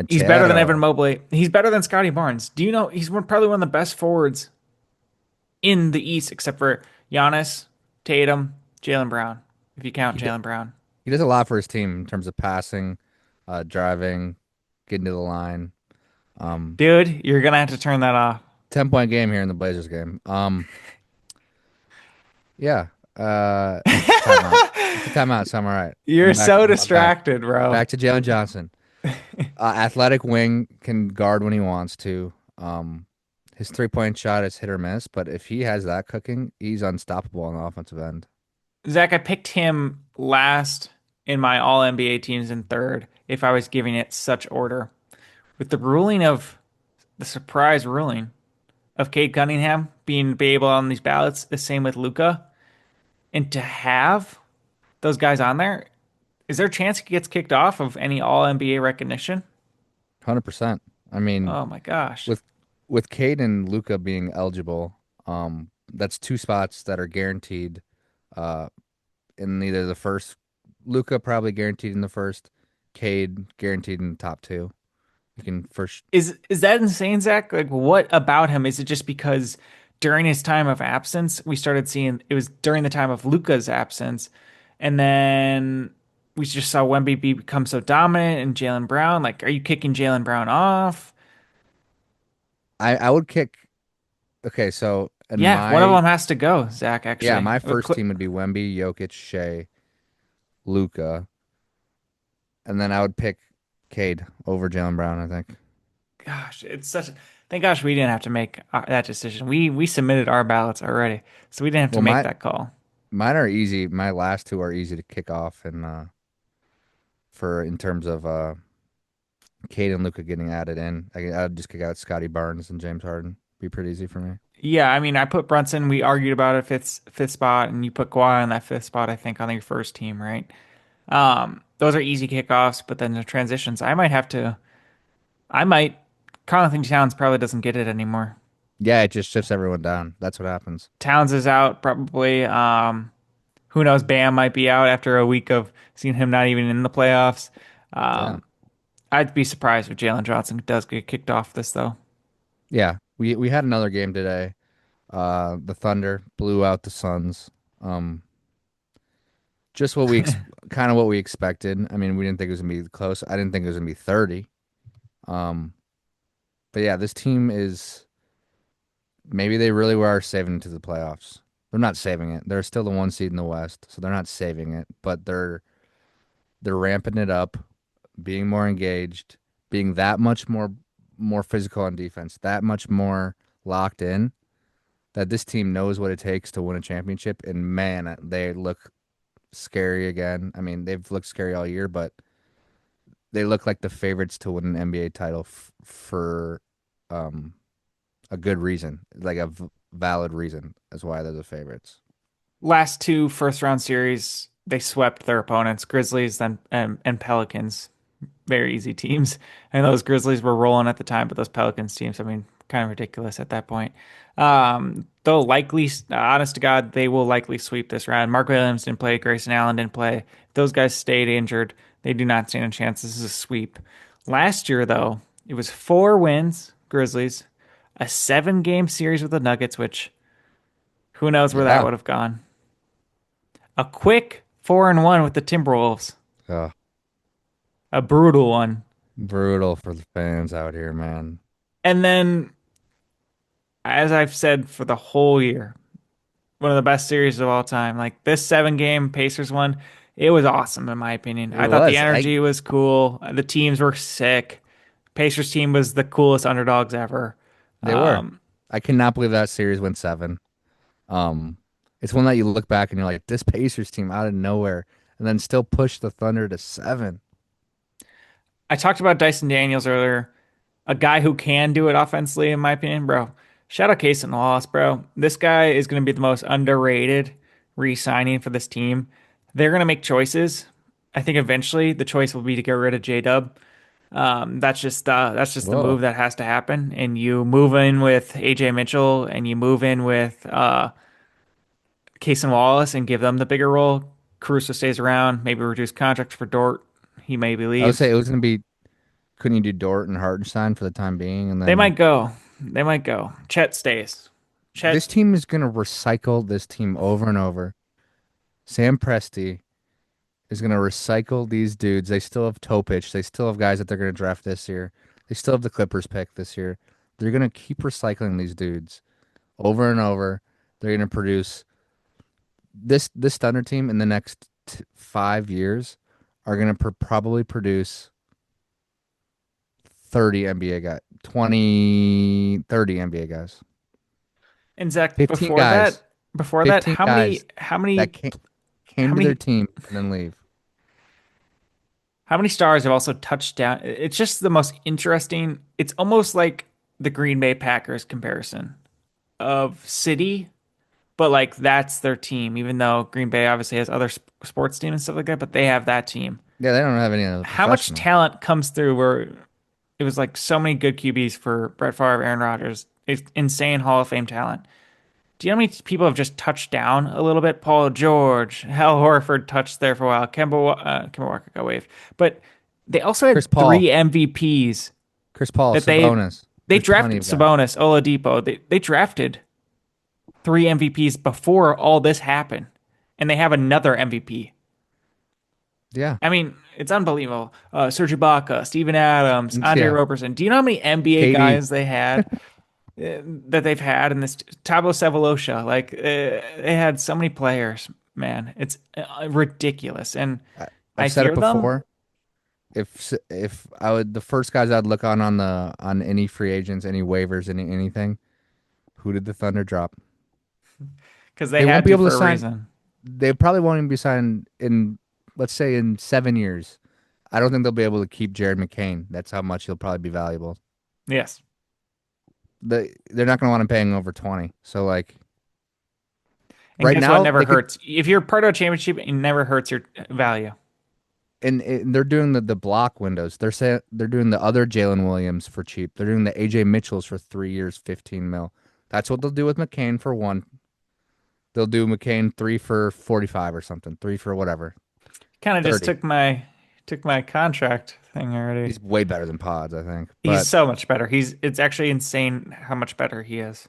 He's better than Evan Banchero? Mobley. He's better than Scotty Barnes. Do you know he's probably one of the best forwards in the East, except for Giannis, Tatum, Jalen Brown, if you count He d Jalen Brown. he does a lot for his team in terms of passing, driving, getting to the line. Um, Dude, you're gonna have to turn that off. 10-point game here in the Blazers game. Yeah. It's a timeout. It's a timeout, so I'm all right. You're I'm back. so I'm back. distracted, bro. Back to Jalen Johnson. Athletic wing can guard when he wants to. His 3-point shot is hit or miss, but if he has that cooking, he's unstoppable on the offensive end. Zach, I picked him last in my all NBA teams and third if I was giving it such order. With the surprise ruling of Cade Cunningham being be able on these ballots, the same with Luka, and to have those guys on there, is there a chance he gets kicked off of any all NBA recognition? 100%. I mean, Oh my gosh. with Cade and Luca being eligible, that's two spots that are guaranteed uh in either the first. Luca probably guaranteed in the first, Cade guaranteed in the top two. You can first. Is that insane, Zach? Like what about him? Is it just because during his time of absence, we started seeing it was during the time of Luca's absence, and then we just saw Wemby become so dominant and Jalen Brown. Like, are you kicking Jalen Brown off? I would kick. Okay, so in Yeah, one of my them has to go, Zach, yeah, actually. my first team would be Wemby, Jokic, Shea, Luka, and then I would pick Cade over Jalen Brown, I think. Gosh, it's such. Thank gosh we didn't have to make that decision. We submitted our ballots already, so we didn't have to Well, make that call. mine are easy. My last two are easy to kick off, and for in terms of Cade and Luka getting added in, I'd just kick out Scotty Barnes and James Harden. Be pretty easy for me. Yeah, I mean, I put Brunson. We argued about a fifth spot, and you put Kawhi on that fifth spot. I think on your first team, right? Those are easy kickoffs, but then the transitions, I might have to. I might. Karl Anthony Towns probably doesn't get it anymore. Yeah, it just shifts everyone down. That's what happens. Towns is out probably. Who knows? Bam might be out after a week of seeing him not even in the playoffs. Yeah. Um, I'd be surprised if Jalen Johnson does get kicked off this though. Yeah. We had another game today. The Thunder blew out the Suns. Um, just what we kind of what we expected. I mean, we didn't think it was gonna be close. I didn't think it was gonna be 30. Um, but yeah, this team is maybe they really were saving it to the playoffs. They're not saving it. They're still the one seed in the West, so they're not saving it, but they're ramping it up, being more engaged, being that much more physical on defense, that much more locked in that this team knows what it takes to win a championship. And man, they look scary again. I mean, they've looked scary all year, but they look like the favorites to win an NBA title for um, a good reason, like a valid reason as why they're the favorites. Last two first round series, they swept their opponents, Grizzlies then and Pelicans. Very easy teams. And those Grizzlies were rolling at the time, but those Pelicans teams, I mean, kind of ridiculous at that point. They'll likely, honest to God, they will likely sweep this round. Mark Williams didn't play. Grayson Allen didn't play. If those guys stayed injured, they do not stand a chance. This is a sweep. Last year, though, it was 4 wins, Grizzlies, a 7 game series with the Nuggets, which who knows where that Yeah. would have gone. A quick 4-1 with the Timberwolves, Oh, a brutal one. brutal for the fans out here, man. And then, as I've said for the whole year, one of the best series of all time. Like this 7 game Pacers one, it was awesome in my opinion. It I thought the was. I energy was cool. The teams were sick. Pacers team was the coolest underdogs ever. They were. Um, I cannot believe that series went seven. Um, it's one that you look back and you're like, this Pacers team out of nowhere, and then still push the Thunder to seven. I talked about Dyson Daniels earlier, a guy who can do it offensively, in my opinion, bro. Shout out Case and Wallace, bro. This guy is going to be the most underrated re-signing for this team. They're going to make choices. I think eventually the choice will be to get rid of J Dub. That's just the move Whoa. that has to happen. And you move in with AJ Mitchell and you move in with Case and Wallace and give them the bigger role. Caruso stays around, maybe reduce contracts for Dort. He maybe I would leaves. say it was gonna be. Couldn't you do Dort and Hartenstein for the time being, and They then might go. They might go. Chet stays. Chet, this team is gonna recycle this team over and over. Sam Presti is gonna recycle these dudes. They still have Topich. They still have guys that they're gonna draft this year. They still have the Clippers pick this year. They're gonna keep recycling these dudes over and over. They're gonna produce this Thunder team in the next 5 years are gonna probably produce 30 NBA guys, 20, 30 NBA guys. and Zach, 15 guys, before that, 15 guys how many, that came how to their many, team and then leave. how many stars have also touched down? It's just the most interesting. It's almost like the Green Bay Packers comparison of city, but like that's their team, even though Green Bay obviously has other sports team and stuff like that, but they have that team. Yeah, they don't have any other How much professional. talent comes through where it was like so many good QBs for Brett Favre, Aaron Rodgers, it's insane Hall of Fame talent. Do you know how many people have just touched down a little bit? Paul George, Hal Horford touched there for a while. Kemba Walker got waived, but they also Chris had Paul, 3 MVPs Chris Paul, that Sabonis. they There's plenty drafted of guys. Sabonis, Oladipo. They drafted 3 MVPs before all this happened, and they have another MVP. Yeah. I mean, it's unbelievable. Serge Ibaka, Steven Adams, Andre Yeah. Roberson. Do you know how many NBA KD. guys they had that they've had in this Tabo Sevolosha? Like they had so many players. man. It's ridiculous. And I've I said it fear them. before. If I would the first guys I'd look on the on any free agents, any waivers, anything, who did the Thunder drop? Because they They won't had be to able to for a sign. reason. They probably won't even be signed in, let's say, in 7 years. I don't think they'll be able to keep Jared McCain. That's how much he'll probably be valuable. Yes. They're not going to want to pay him over 20. So like And right guess what? now Never they could, hurts. If you're part of a championship, it never hurts your value. and they're doing the block windows. They're doing the other Jalen Williams for cheap. They're doing the AJ Mitchells for 3 years, 15 mil. That's what they'll do with McCain for one. They'll do McCain three for 45 or something, three for whatever, Kind of just 30. took my contract thing already. He's way better than Pods, I think. He's But so much better. It's actually insane how much better he is.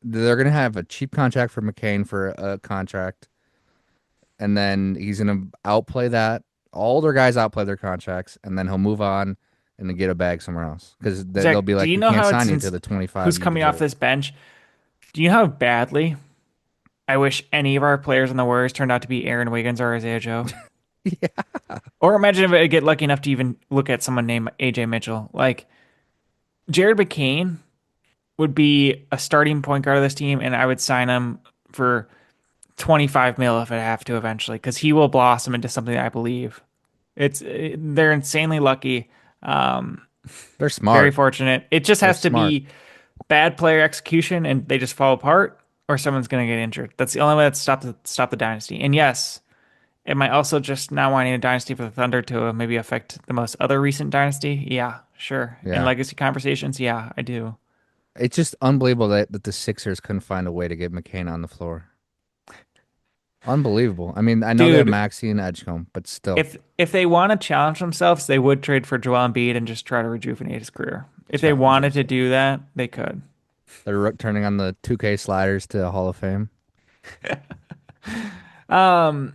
they're gonna have a cheap contract for McCain for a contract, and then he's gonna outplay that. All their guys outplay their contracts, and then he'll move on and then get a bag somewhere else because they'll Zach, be do like, you we know can't how it's sign you to the 25 who's you coming off deserve. this bench? Do you know how badly I wish any of our players in the Warriors turned out to be Aaron Wiggins or Isaiah Joe? Yeah, Or imagine if I get lucky enough to even look at someone named AJ Mitchell. Like Jared McCain would be a starting point guard of this team, and I would sign him for 25 mil if I have to eventually, because he will blossom into something I believe. They're insanely lucky. Um, they're very smart. fortunate. It just They're has to smart. be bad player execution and they just fall apart, or someone's going to get injured. That's the only way to stop the dynasty. And yes, am I also just now wanting a dynasty for the Thunder to maybe affect the most other recent dynasty? Yeah, sure. In Yeah, legacy conversations, yeah, I do. it's just unbelievable that the Sixers couldn't find a way to get McCain on the floor. Unbelievable. I mean, I know they have Dude, Maxey and Edgecombe, but still, if they want to challenge themselves, they would trade for Joel Embiid and just try to rejuvenate his career. If they challenge wanted to themselves. do that, they could. They're turning on the 2K sliders to Hall of Fame. Um,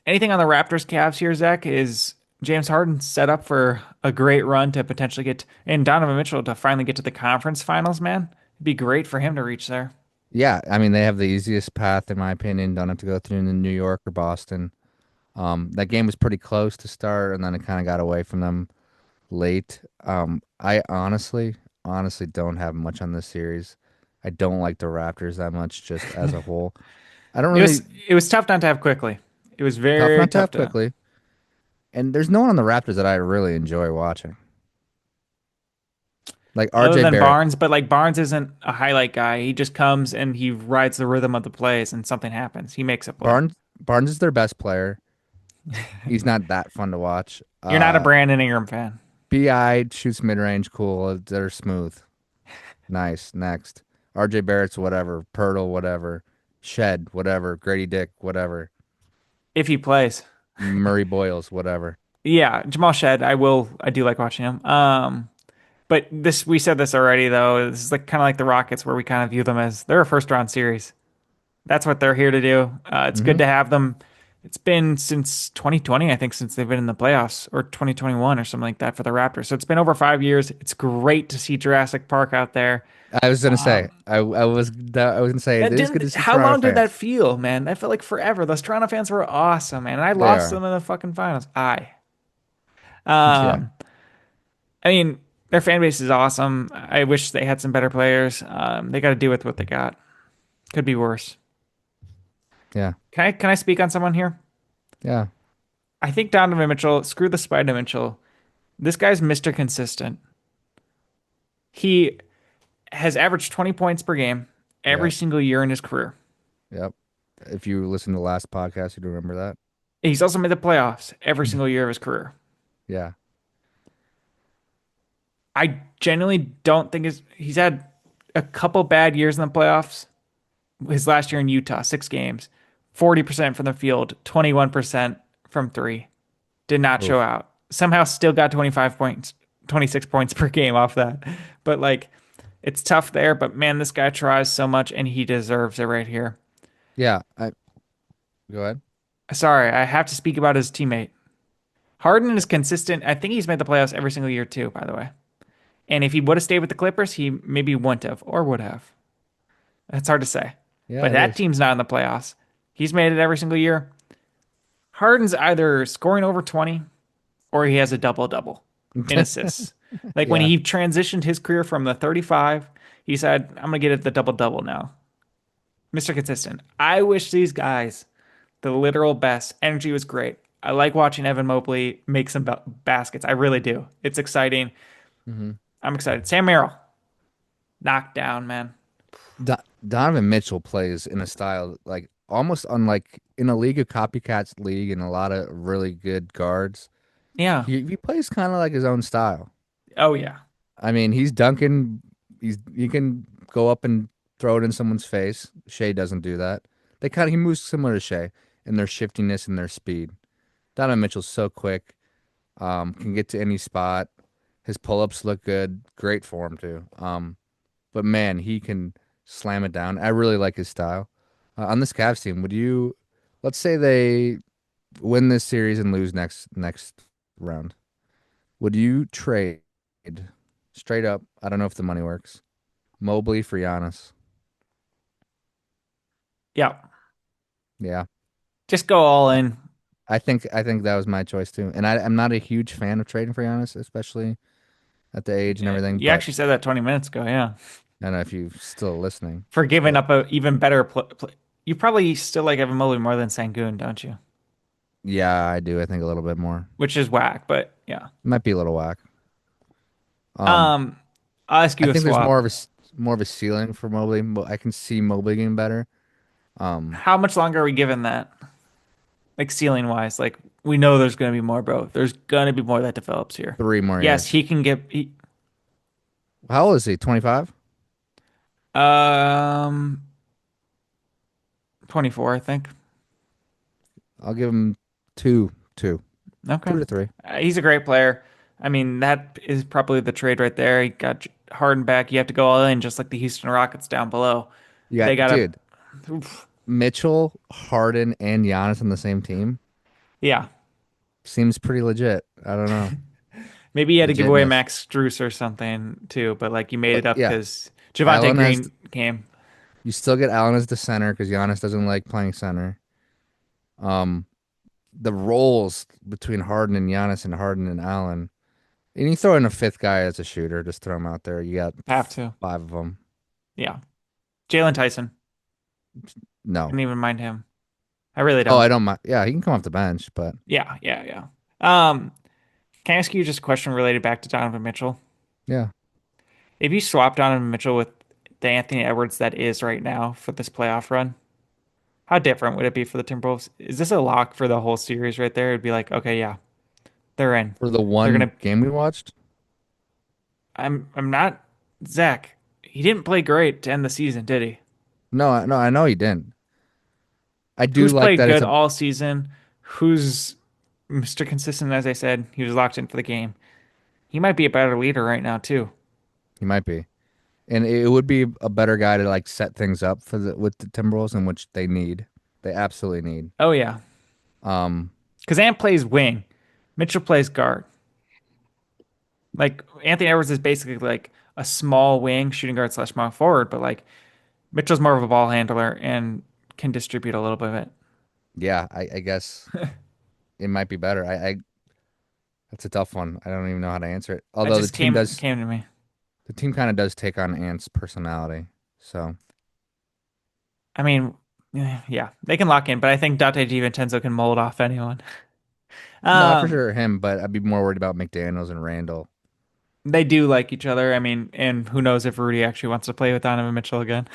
anything on the Raptors Cavs here, Zach? Is James Harden set up for a great run to potentially get and Donovan Mitchell to finally get to the conference finals, man? It'd be great for him to reach there. Yeah, I mean they have the easiest path in my opinion. Don't have to go through New York or Boston. That game was pretty close to start, and then it kind of got away from them late. I honestly don't have much on this series. I don't like the Raptors that much, just as a whole. I don't It was really it was tough not to have quickly. It was tough very not to tough have to. quickly, and there's no one on the Raptors that I really enjoy watching. Like Other R.J. than Barrett. Barnes, but like Barnes isn't a highlight guy. He just comes and he rides the rhythm of the plays and something happens. He makes a play. Barnes is their best player. He's not that fun to watch. You're not a Brandon Ingram fan. Bi shoots mid range, cool. They're smooth. Nice. Next. RJ Barrett's whatever. Pirtle, whatever. Shed, whatever. Grady Dick, whatever. If he plays. Murray Boyles, whatever. Yeah, Jamal Shed, I do like watching him. But this we said this already though. This is like kind of like the Rockets where we kind of view them as they're a first round series. That's what they're here to do. It's good Hmm. to have them. It's been since 2020, I think, since they've been in the playoffs, or 2021 or something like that for the Raptors. So it's been over 5 years. It's great to see Jurassic Park out there. I was gonna say. I was gonna say it That is good didn't. to see How Toronto long did that fans. feel, man? That felt like forever. Those Toronto fans were awesome, man. And I They lost are. them in the fucking finals. Yeah. Um, I mean, their fan base is awesome. I wish they had some better players. They got to do with what they got. Could be worse. Yeah. Can I speak on someone here? Yeah. I think Donovan Mitchell. Screw the Spider Mitchell. This guy's Mr. Consistent. He has averaged 20 points per game every Yep. single year in his career. Yep. If you listen to the last podcast, you'd remember that. He's also made the playoffs every single year of his career. Yeah. I genuinely don't think he's had a couple bad years in the playoffs. His last year in Utah, 6 games, 40% from the field, 21% from three. Did not show Oof. out. Somehow still got 25 points, 26 points per game off that. But like, it's tough there. But man, this guy tries so much and he deserves it right here. Yeah. I go ahead. Sorry, I have to speak about his teammate. Harden is consistent. I think he's made the playoffs every single year too, by the way. And if he would have stayed with the Clippers, he maybe wouldn't have or would have. That's hard to say. Yeah, But it that is. team's not in the playoffs. He's made it every single year. Harden's either scoring over 20 or he has a double double in assists. Like when Yeah. he transitioned his career from the 35, he said, I'm gonna get it the double double now. Mr. Consistent. I wish these guys the literal best. Energy was great. I like watching Evan Mobley make some baskets. I really do. It's exciting. hmm I'm excited. Sam Merrill, knocked down, man. Do Donovan Mitchell plays in a style like almost unlike in a league of copycats league and a lot of really good guards. Yeah. He plays kind of like his own style. Oh yeah. I mean, he's dunking. He can go up and throw it in someone's face. Shea doesn't do that. He moves similar to Shea in their shiftiness and their speed. Donovan Mitchell's so quick. Can get to any spot. His pull-ups look good. Great form too. But man, he can slam it down. I really like his style. On this Cavs team, let's say they win this series and lose next round. Would you trade straight up? I don't know if the money works. Mobley for Giannis. Yeah. Yeah, Just go all in. I think that was my choice too. And I'm not a huge fan of trading for Giannis, especially at the age and everything. You But actually said that 20 minutes ago. Yeah. I don't know if you're still listening. For giving But up a even better you probably still like Evan Mobley more than Sangoon, don't you? yeah, I do. I think a little bit more. Which is whack, but yeah. Might be a little whack. Um, Um, I'll ask I you a think there's swap. more of a ceiling for Mobley. I can see Mobley getting better. Um, How much longer are we given that? Like ceiling wise, like we know there's gonna be more, bro. There's gonna be more that develops here. 3 more Yes, years. he can get How old is he? 25? um 24, I think. I'll give him two, two, Okay. 2 to 3. He's a great player. I mean, that is probably the trade right there. He got Harden back. You have to go all in, just like the Houston Rockets down below. You They got, got dude, to, oof. Mitchell, Harden, and Giannis on the same team. Yeah. Seems pretty legit. I don't know. Maybe you had to give away Legitness. Max Strus or something too, but like you made But it up yeah, because Javante Allen Green came. you still get Allen as the center because Giannis doesn't like playing center. Um, the roles between Harden and Giannis and Harden and Allen. And you throw in a fifth guy as a shooter, just throw him out there. You got Have to. five of them. Yeah. Jalen Tyson. I No. didn't even mind him. I really Oh, don't. I don't mind. Yeah, he can come off the bench, but Yeah, yeah, yeah. Um, can I ask you just a question related back to Donovan Mitchell? yeah. If you swap Donovan Mitchell with the Anthony Edwards that is right now for this playoff run, how different would it be for the Timberwolves? Is this a lock for the whole series right there? It'd be like, okay, yeah, they're in. For the They're one gonna. game we watched? I'm not Zach. He didn't play great to end the season, did he? No, I know he didn't. I do Who's like played that it's good a all season? Who's Mr. Consistent? As I said, he was locked in for the game. He might be a better leader right now too. he might be. And it would be a better guy to like set things up for the with the Timberwolves in which they need. They absolutely need. Oh yeah, Um, because Ant plays wing, Mitchell plays guard. Like Anthony Edwards is basically like a small wing shooting guard slash small forward, but like Mitchell's more of a ball handler and can distribute a little bit of it. yeah, I guess it might be better. That's a tough one. I don't even know how to answer it. That Although just came to me. the team kind of does take on Ant's personality. So I mean, yeah, they can lock in, but I think Dante DiVincenzo can mold off anyone. no, for Um, sure him, but I'd be more worried about McDaniels and Randall. they do like each other. I mean, and who knows if Rudy actually wants to play with Donovan Mitchell again?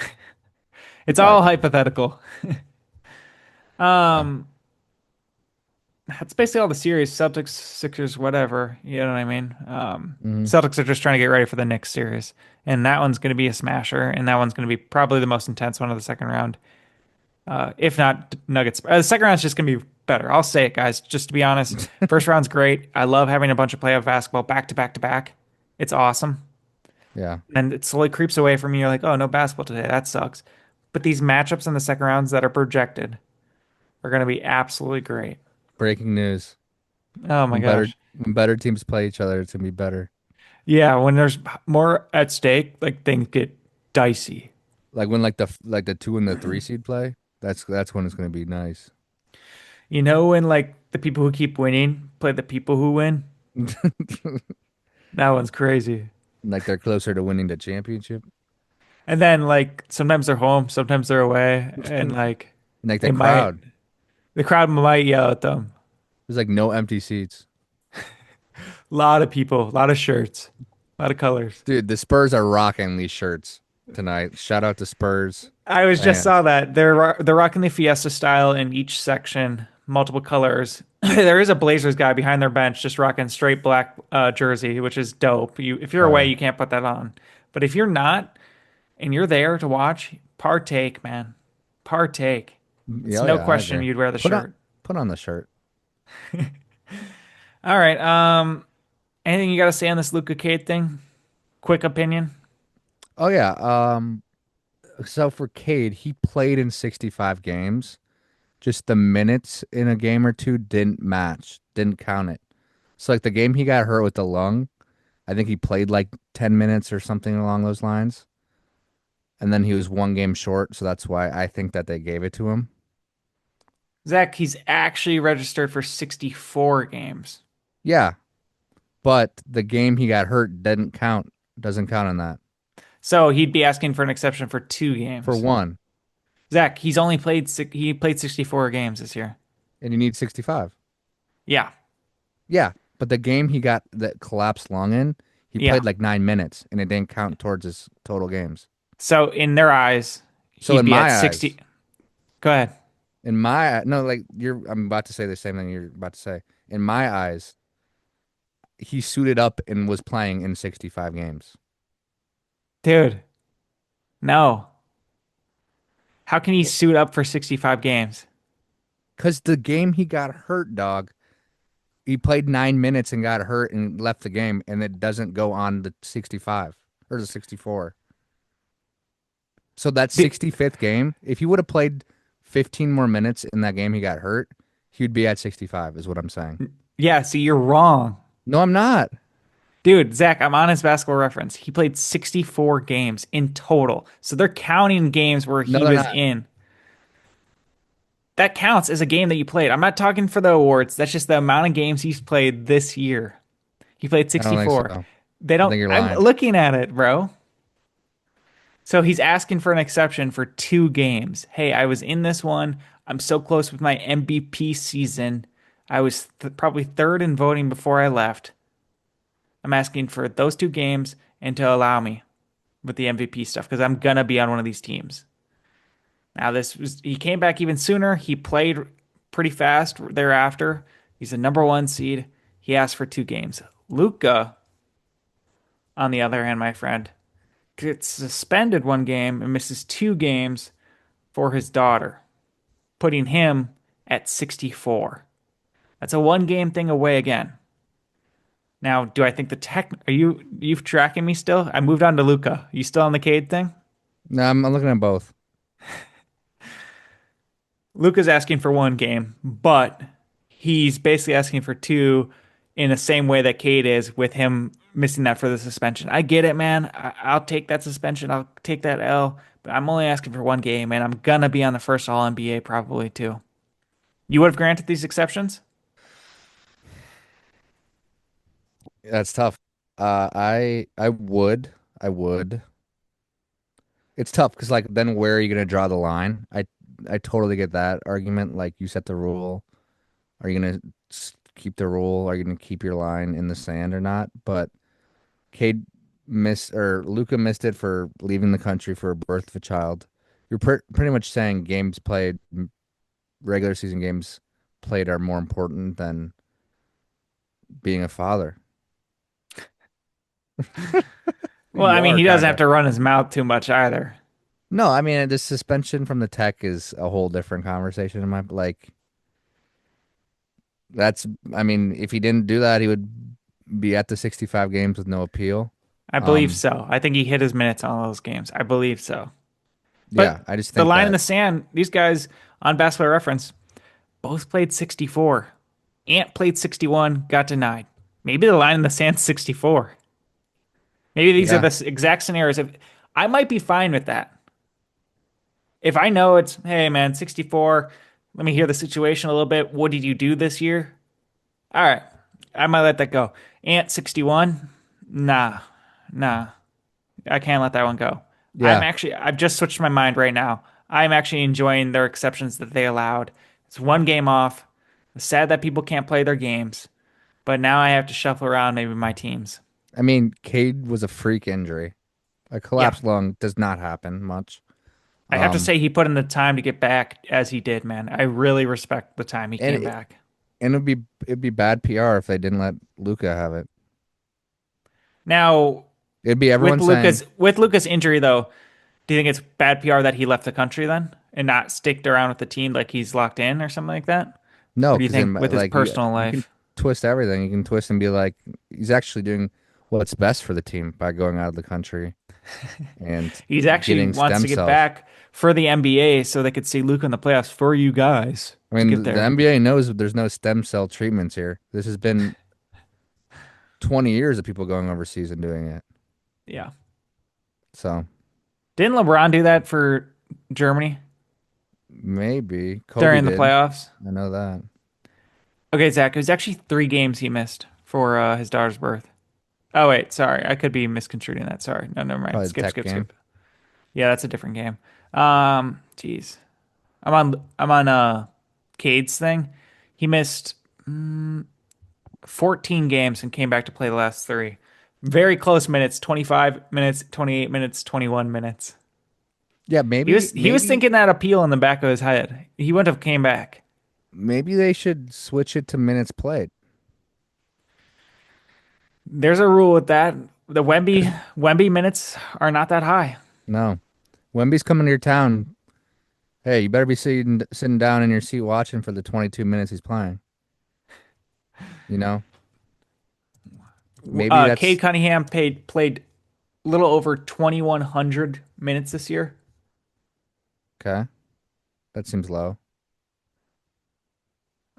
He It's probably all could. hypothetical. Yeah. Um, that's basically all the series. Celtics, Sixers, whatever. You know what I mean? hmm Celtics are just trying to get ready for the next series, and that one's going to be a smasher, and that one's going to be probably the most intense one of the second round. If not Nuggets, the second round's just going to be better. I'll say it, guys. Just to be honest, first round's great. I love having a bunch of playoff basketball back to back to back. It's awesome, Yeah. and it slowly creeps away from you. You're like, oh, no basketball today. That sucks. But these matchups in the second rounds that are projected are going to be absolutely great. Breaking news. Oh my gosh. When better teams play each other, it's gonna be better. Yeah, when there's more at stake, like things get dicey. Like when like the 2 and the 3 seed play. That's when it's gonna be nice. You know when like the people who keep winning play the people who win? That one's crazy. Like they're closer to winning the championship. And then like sometimes they're home, sometimes they're away, and like Like the they might crowd. the crowd might yell at them. There's like no empty seats. A lot of people, a lot of shirts, a lot of colors. Dude, the Spurs are rocking these shirts tonight. Shout out to Spurs I was just saw fans. that they're rocking the Fiesta style in each section, multiple colors. There is a Blazers guy behind their bench just rocking straight black jersey, which is dope. You if you're away, Fire. you can't put that on. But if you're not and you're there to watch, partake, man. Partake. It's Yeah, no yeah, I question agree. you'd wear the Put on shirt. put on the shirt. All right. Anything you got to say on this Luka Cade thing? Quick opinion. Oh yeah. So for Cade, he played in 65 games. Just the minutes in a game or two didn't match, didn't count it. So like the game he got hurt with the lung, I think he played like 10 minutes or something along those lines. And then he was one game short, so that's why I think that they gave it to him. Zach, he's actually registered for 64 games. Yeah, but the game he got hurt didn't count, doesn't count on that. So he'd be asking for an exception for 2 For games. one, Zach, he's only played he played 64 games this year. and you need 65. Yeah. Yeah, but the game he got that collapsed lung in, he Yeah. played like 9 minutes, and it didn't count towards his total games. So in their eyes, So he'd in be at my 60. eyes, Go ahead. no, like I'm about to say the same thing you're about to say. In my eyes, he suited up and was playing in 65 games. Dude, no. How can he suit up for 65 games? Because the game he got hurt, dog, he played 9 minutes and got hurt and left the game, and it doesn't go on the 65 or the 64. So that Di- 65th game, if he would have played 15 more minutes in that game he got hurt, he would be at 65, is what I'm saying. yeah, see, you're wrong. No, I'm not. Dude, Zach, I'm on his basketball reference. He played 64 games in total. So they're counting games where No, he they're was not. in. That counts as a game that you played. I'm not talking for the awards. That's just the amount of games he's played this year. He played I don't think 64. so. They I don't, think you're I'm lying. looking at it, bro. So he's asking for an exception for 2 games. Hey, I was in this one. I'm so close with my MVP season. I was probably third in voting before I left. I'm asking for those 2 games and to allow me with the MVP stuff because I'm gonna be on one of these teams. Now this was he came back even sooner. He played pretty fast thereafter. He's a number 1 seed. He asked for 2 games. Luka, on the other hand, my friend, gets suspended 1 game and misses 2 games for his daughter, putting him at 64. That's a 1 game thing away again. Now, do I think the tech are you tracking me still? I moved on to Luca. You still on the Cade thing? No, I'm looking at both. Luca's asking for 1 game, but he's basically asking for 2 in the same way that Cade is with him missing that for the suspension. I get it, man. I'll take that suspension. I'll take that L, but I'm only asking for 1 game, and I'm gonna be on the first All NBA probably too. You would have granted these exceptions? That's tough. I would. It's tough because like then where are you gonna draw the line? I totally get that argument. Like you set the rule. Are you gonna keep the rule? Are you gonna keep your line in the sand or not? But Cade missed or Luca missed it for leaving the country for a birth of a child. You're pretty much saying games played, regular season games played are more important than being a father. Well, I You mean, are he doesn't kind have of. to run his mouth too much either. No, I mean the suspension from the tech is a whole different conversation in my like that's I mean if he didn't do that he would be at the 65 games with no appeal. I believe Um so. I think he hit his minutes on all those games. I believe so. yeah, But I just the think line in that the sand, these guys on Basketball Reference both played 64. Ant played 61, got denied. Maybe the line in the sand's 64. Maybe these are yeah, the exact scenarios. I might be fine with that. If I know it's, hey man, 64, Let me hear the situation a little bit. What did you do this year? All right. I might let that go. Ant 61? Nah. Nah. I can't let that one go. Yeah. I've just switched my mind right now. I'm actually enjoying their exceptions that they allowed. It's one game off. It's sad that people can't play their games, but now I have to shuffle around maybe my teams. I mean, Cade was a freak injury. A Yeah. collapsed lung does not happen much. I have to Um, say he put in the time to get back as he did, man. I really respect the time he and came it, back. and it'd be bad PR if they didn't let Luka have it. Now, It'd be everyone saying With Luca's injury though, do you think it's bad PR that he left the country then and not sticked around with the team like he's locked in or something like that? no, Or do you because think with his like personal you can life? twist everything. You can twist and be like he's actually doing what's best for the team by going out of the country and He's actually getting wants stem to get cells. back for the NBA so they could see Luca in the playoffs for you guys I to mean, get the there. NBA knows that there's no stem cell treatments here. This has been 20 years of people going overseas and doing it. Yeah. So Didn't LeBron do that for Germany maybe Kobe during the did. playoffs? I know that. Okay, Zach, it was actually 3 games he missed for his daughter's birth. Oh, wait, sorry. I could be misconstruing that. Sorry. No, never mind. Probably the Skip, tech skip, game. skip. Yeah, that's a different game. Jeez. I'm on Cade's thing. He missed 14 games and came back to play the last three. Very close minutes, 25 minutes, 28 minutes, 21 minutes. Yeah, He was thinking that appeal in the back of his head. He wouldn't have came back. maybe they should switch it to minutes played. There's a rule with that. The There's Wemby minutes are not that high. no. Wemby's coming to your town. Hey, you better be sitting down in your seat watching for the 22 minutes he's playing. You know? Maybe Cade that's Cunningham played a little over 2,100 minutes this year. okay. That seems low.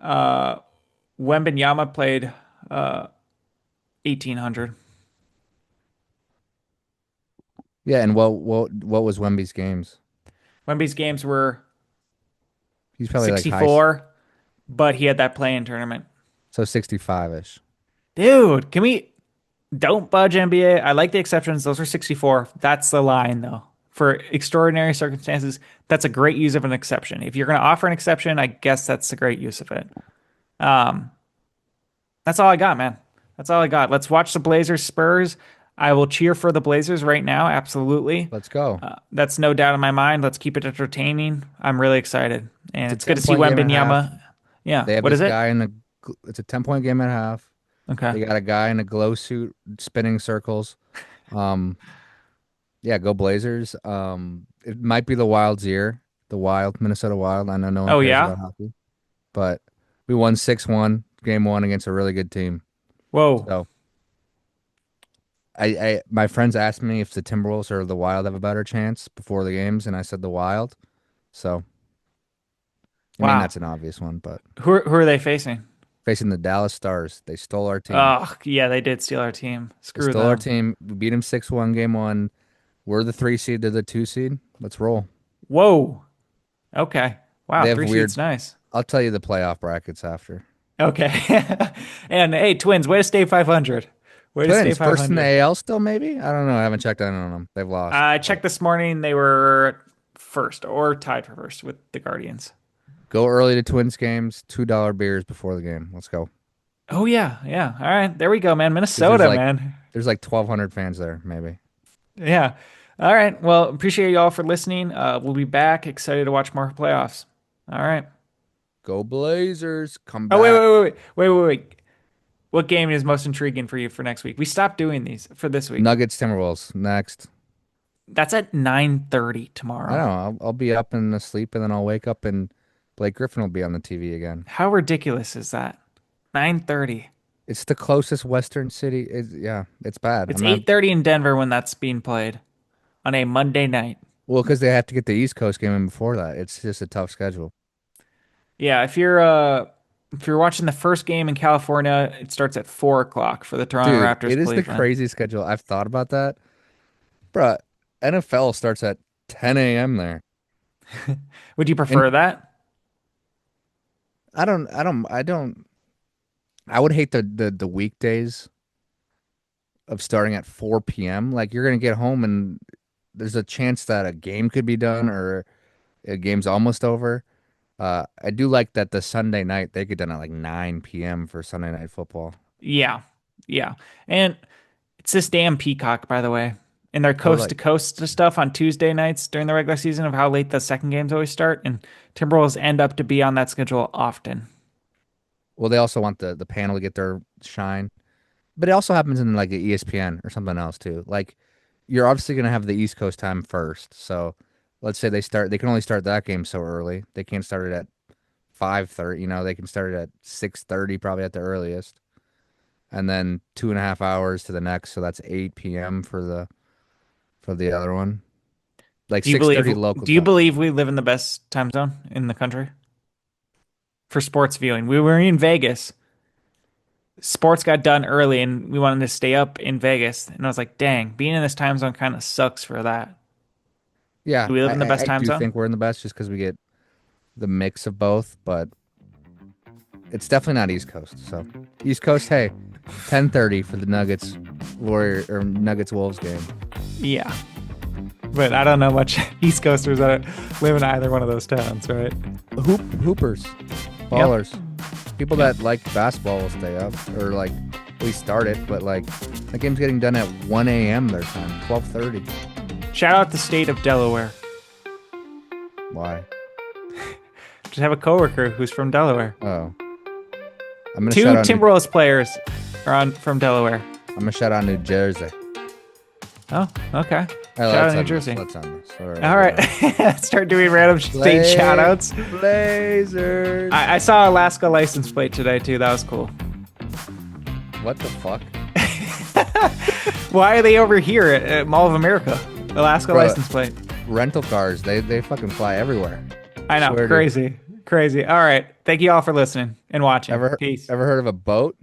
Uh, Wembenyama played uh, 1,800. Yeah, and what was Wemby's games? Wemby's games were He's probably like high, 64, but he had that play-in tournament. so 65-ish. Dude, can we don't budge NBA? I like the exceptions. Those are 64. That's the line though. For extraordinary circumstances, that's a great use of an exception. If you're going to offer an exception, I guess that's a great use of it. Um, that's all I got, man. That's all I got. Let's watch the Blazers Spurs. I will cheer for the Blazers right now. Absolutely. Let's go. That's no doubt in my mind. Let's keep it entertaining. I'm really excited. And It's a it's good 10 to see point game and a half. Wembanyama. Yeah. They have What is this it? guy in a it's a 10-point game and a half. Okay. They got a guy in a glow suit spinning circles. Um, yeah, go Blazers. It might be the Wild's year, the Wild, Minnesota Wild. I know no one Oh, cares yeah? about hockey, but we won 6-1, game one against a really good team. Whoa. So my friends asked me if the Timberwolves or the Wild have a better chance before the games, and I said the Wild. So I mean Wow. that's an obvious one, but Who are they facing? facing the Dallas Stars, they stole our team. Oh, yeah, they did steal our team. They Screw stole our them. team. We beat them 6-1 game one. We're the 3 seed, they're the 2 seed. Let's roll. Whoa. Okay. Wow, They have three weird. seats, nice. I'll tell you the playoff brackets after. Okay. And hey, Twins, way to stay 500. Way to stay Twins first in the 500. AL still maybe. I don't know. I haven't checked in on them. They've lost. I But checked this morning. They were first or tied for first with the Guardians. go early to Twins games. $2 beers before the game. Let's go. Oh, yeah. Yeah. All right. There we go, man. Because Minnesota, man. there's like 1,200 fans there maybe. Yeah. All right. Well, appreciate you all for listening. We'll be back. Excited to watch more playoffs. All right. Go Blazers. Come Oh, back. wait. What game is most intriguing for you for next week? We stopped doing these for this week. Nuggets Timberwolves next. That's at 9:30 I don't tomorrow. know. I'll be up and asleep and then I'll wake up and Blake Griffin will be on the TV again. How ridiculous is that? 9:30. It's the closest Western city. Yeah, it's bad. It's I'm not 8:30 in Denver when that's being played on a Monday night. well because they have to get the East Coast game in before that. It's just a tough schedule. Yeah, if you're watching the first game in California, it starts at 4 o'clock for the Toronto Dude, Raptors it is the Cleveland. crazy schedule. I've thought about that. Bruh, NFL starts at 10 a.m. there. Would you And prefer that? I would hate the weekdays of starting at 4 p.m. Like you're gonna get home and there's a chance that a game could be done or a game's almost over. I do like that the Sunday night they get done at like 9 p.m. for Sunday night football. Yeah. Yeah. And it's this damn Peacock, by the way. And their Or coast to like, coast stuff on Tuesday nights during the regular season of how late the second games always start. And Timberwolves end up to be on that schedule often. well, they also want the panel to get their shine, but it also happens in like the ESPN or something else too. Like you're obviously gonna have the East Coast time first, so let's say they can only start that game so early. They can't start it at 5:30. They can start it at 6:30 probably at the earliest, and then 2.5 hours to the next. So that's 8 p.m. for the other one. Like Do you believe 6:30 local do you time. believe we live in the best time zone in the country for sports viewing? We were in Vegas. Sports got done early and we wanted to stay up in Vegas. And I was like, dang, being in this time zone kind of sucks for that. Yeah, Do we live I, in the I best I time do zone? think we're in the best just because we get the mix of both, but it's definitely not East Coast. So East Coast, hey, 10:30 for the Nuggets Wolves game. Yeah. But I don't know much East Coasters that live in either one of those towns, right? Hoopers, Yep. ballers, people that like basketball will stay up or like we start it, but like that game's getting done at 1 a.m. their time, 12:30. Shout out the state of Delaware. Why? Just have a coworker who's from Delaware. Oh, I'm gonna Two shout out New Timberwolves players are on from Delaware. I'm gonna shout out New Jersey. Oh, okay. All right, Shout out let's New end this. Jersey. Let's end this. All All right. right. Start doing random state shout outs. Blazers. I saw Alaska license plate today too. That was cool. What the fuck? Why are they over here at Mall of America? Alaska Bro, license plate. rental cars, they fucking fly everywhere. I know. Swear to. Crazy. Crazy. All right. Thank you all for listening and watching. Ever Peace. ever heard of a boat?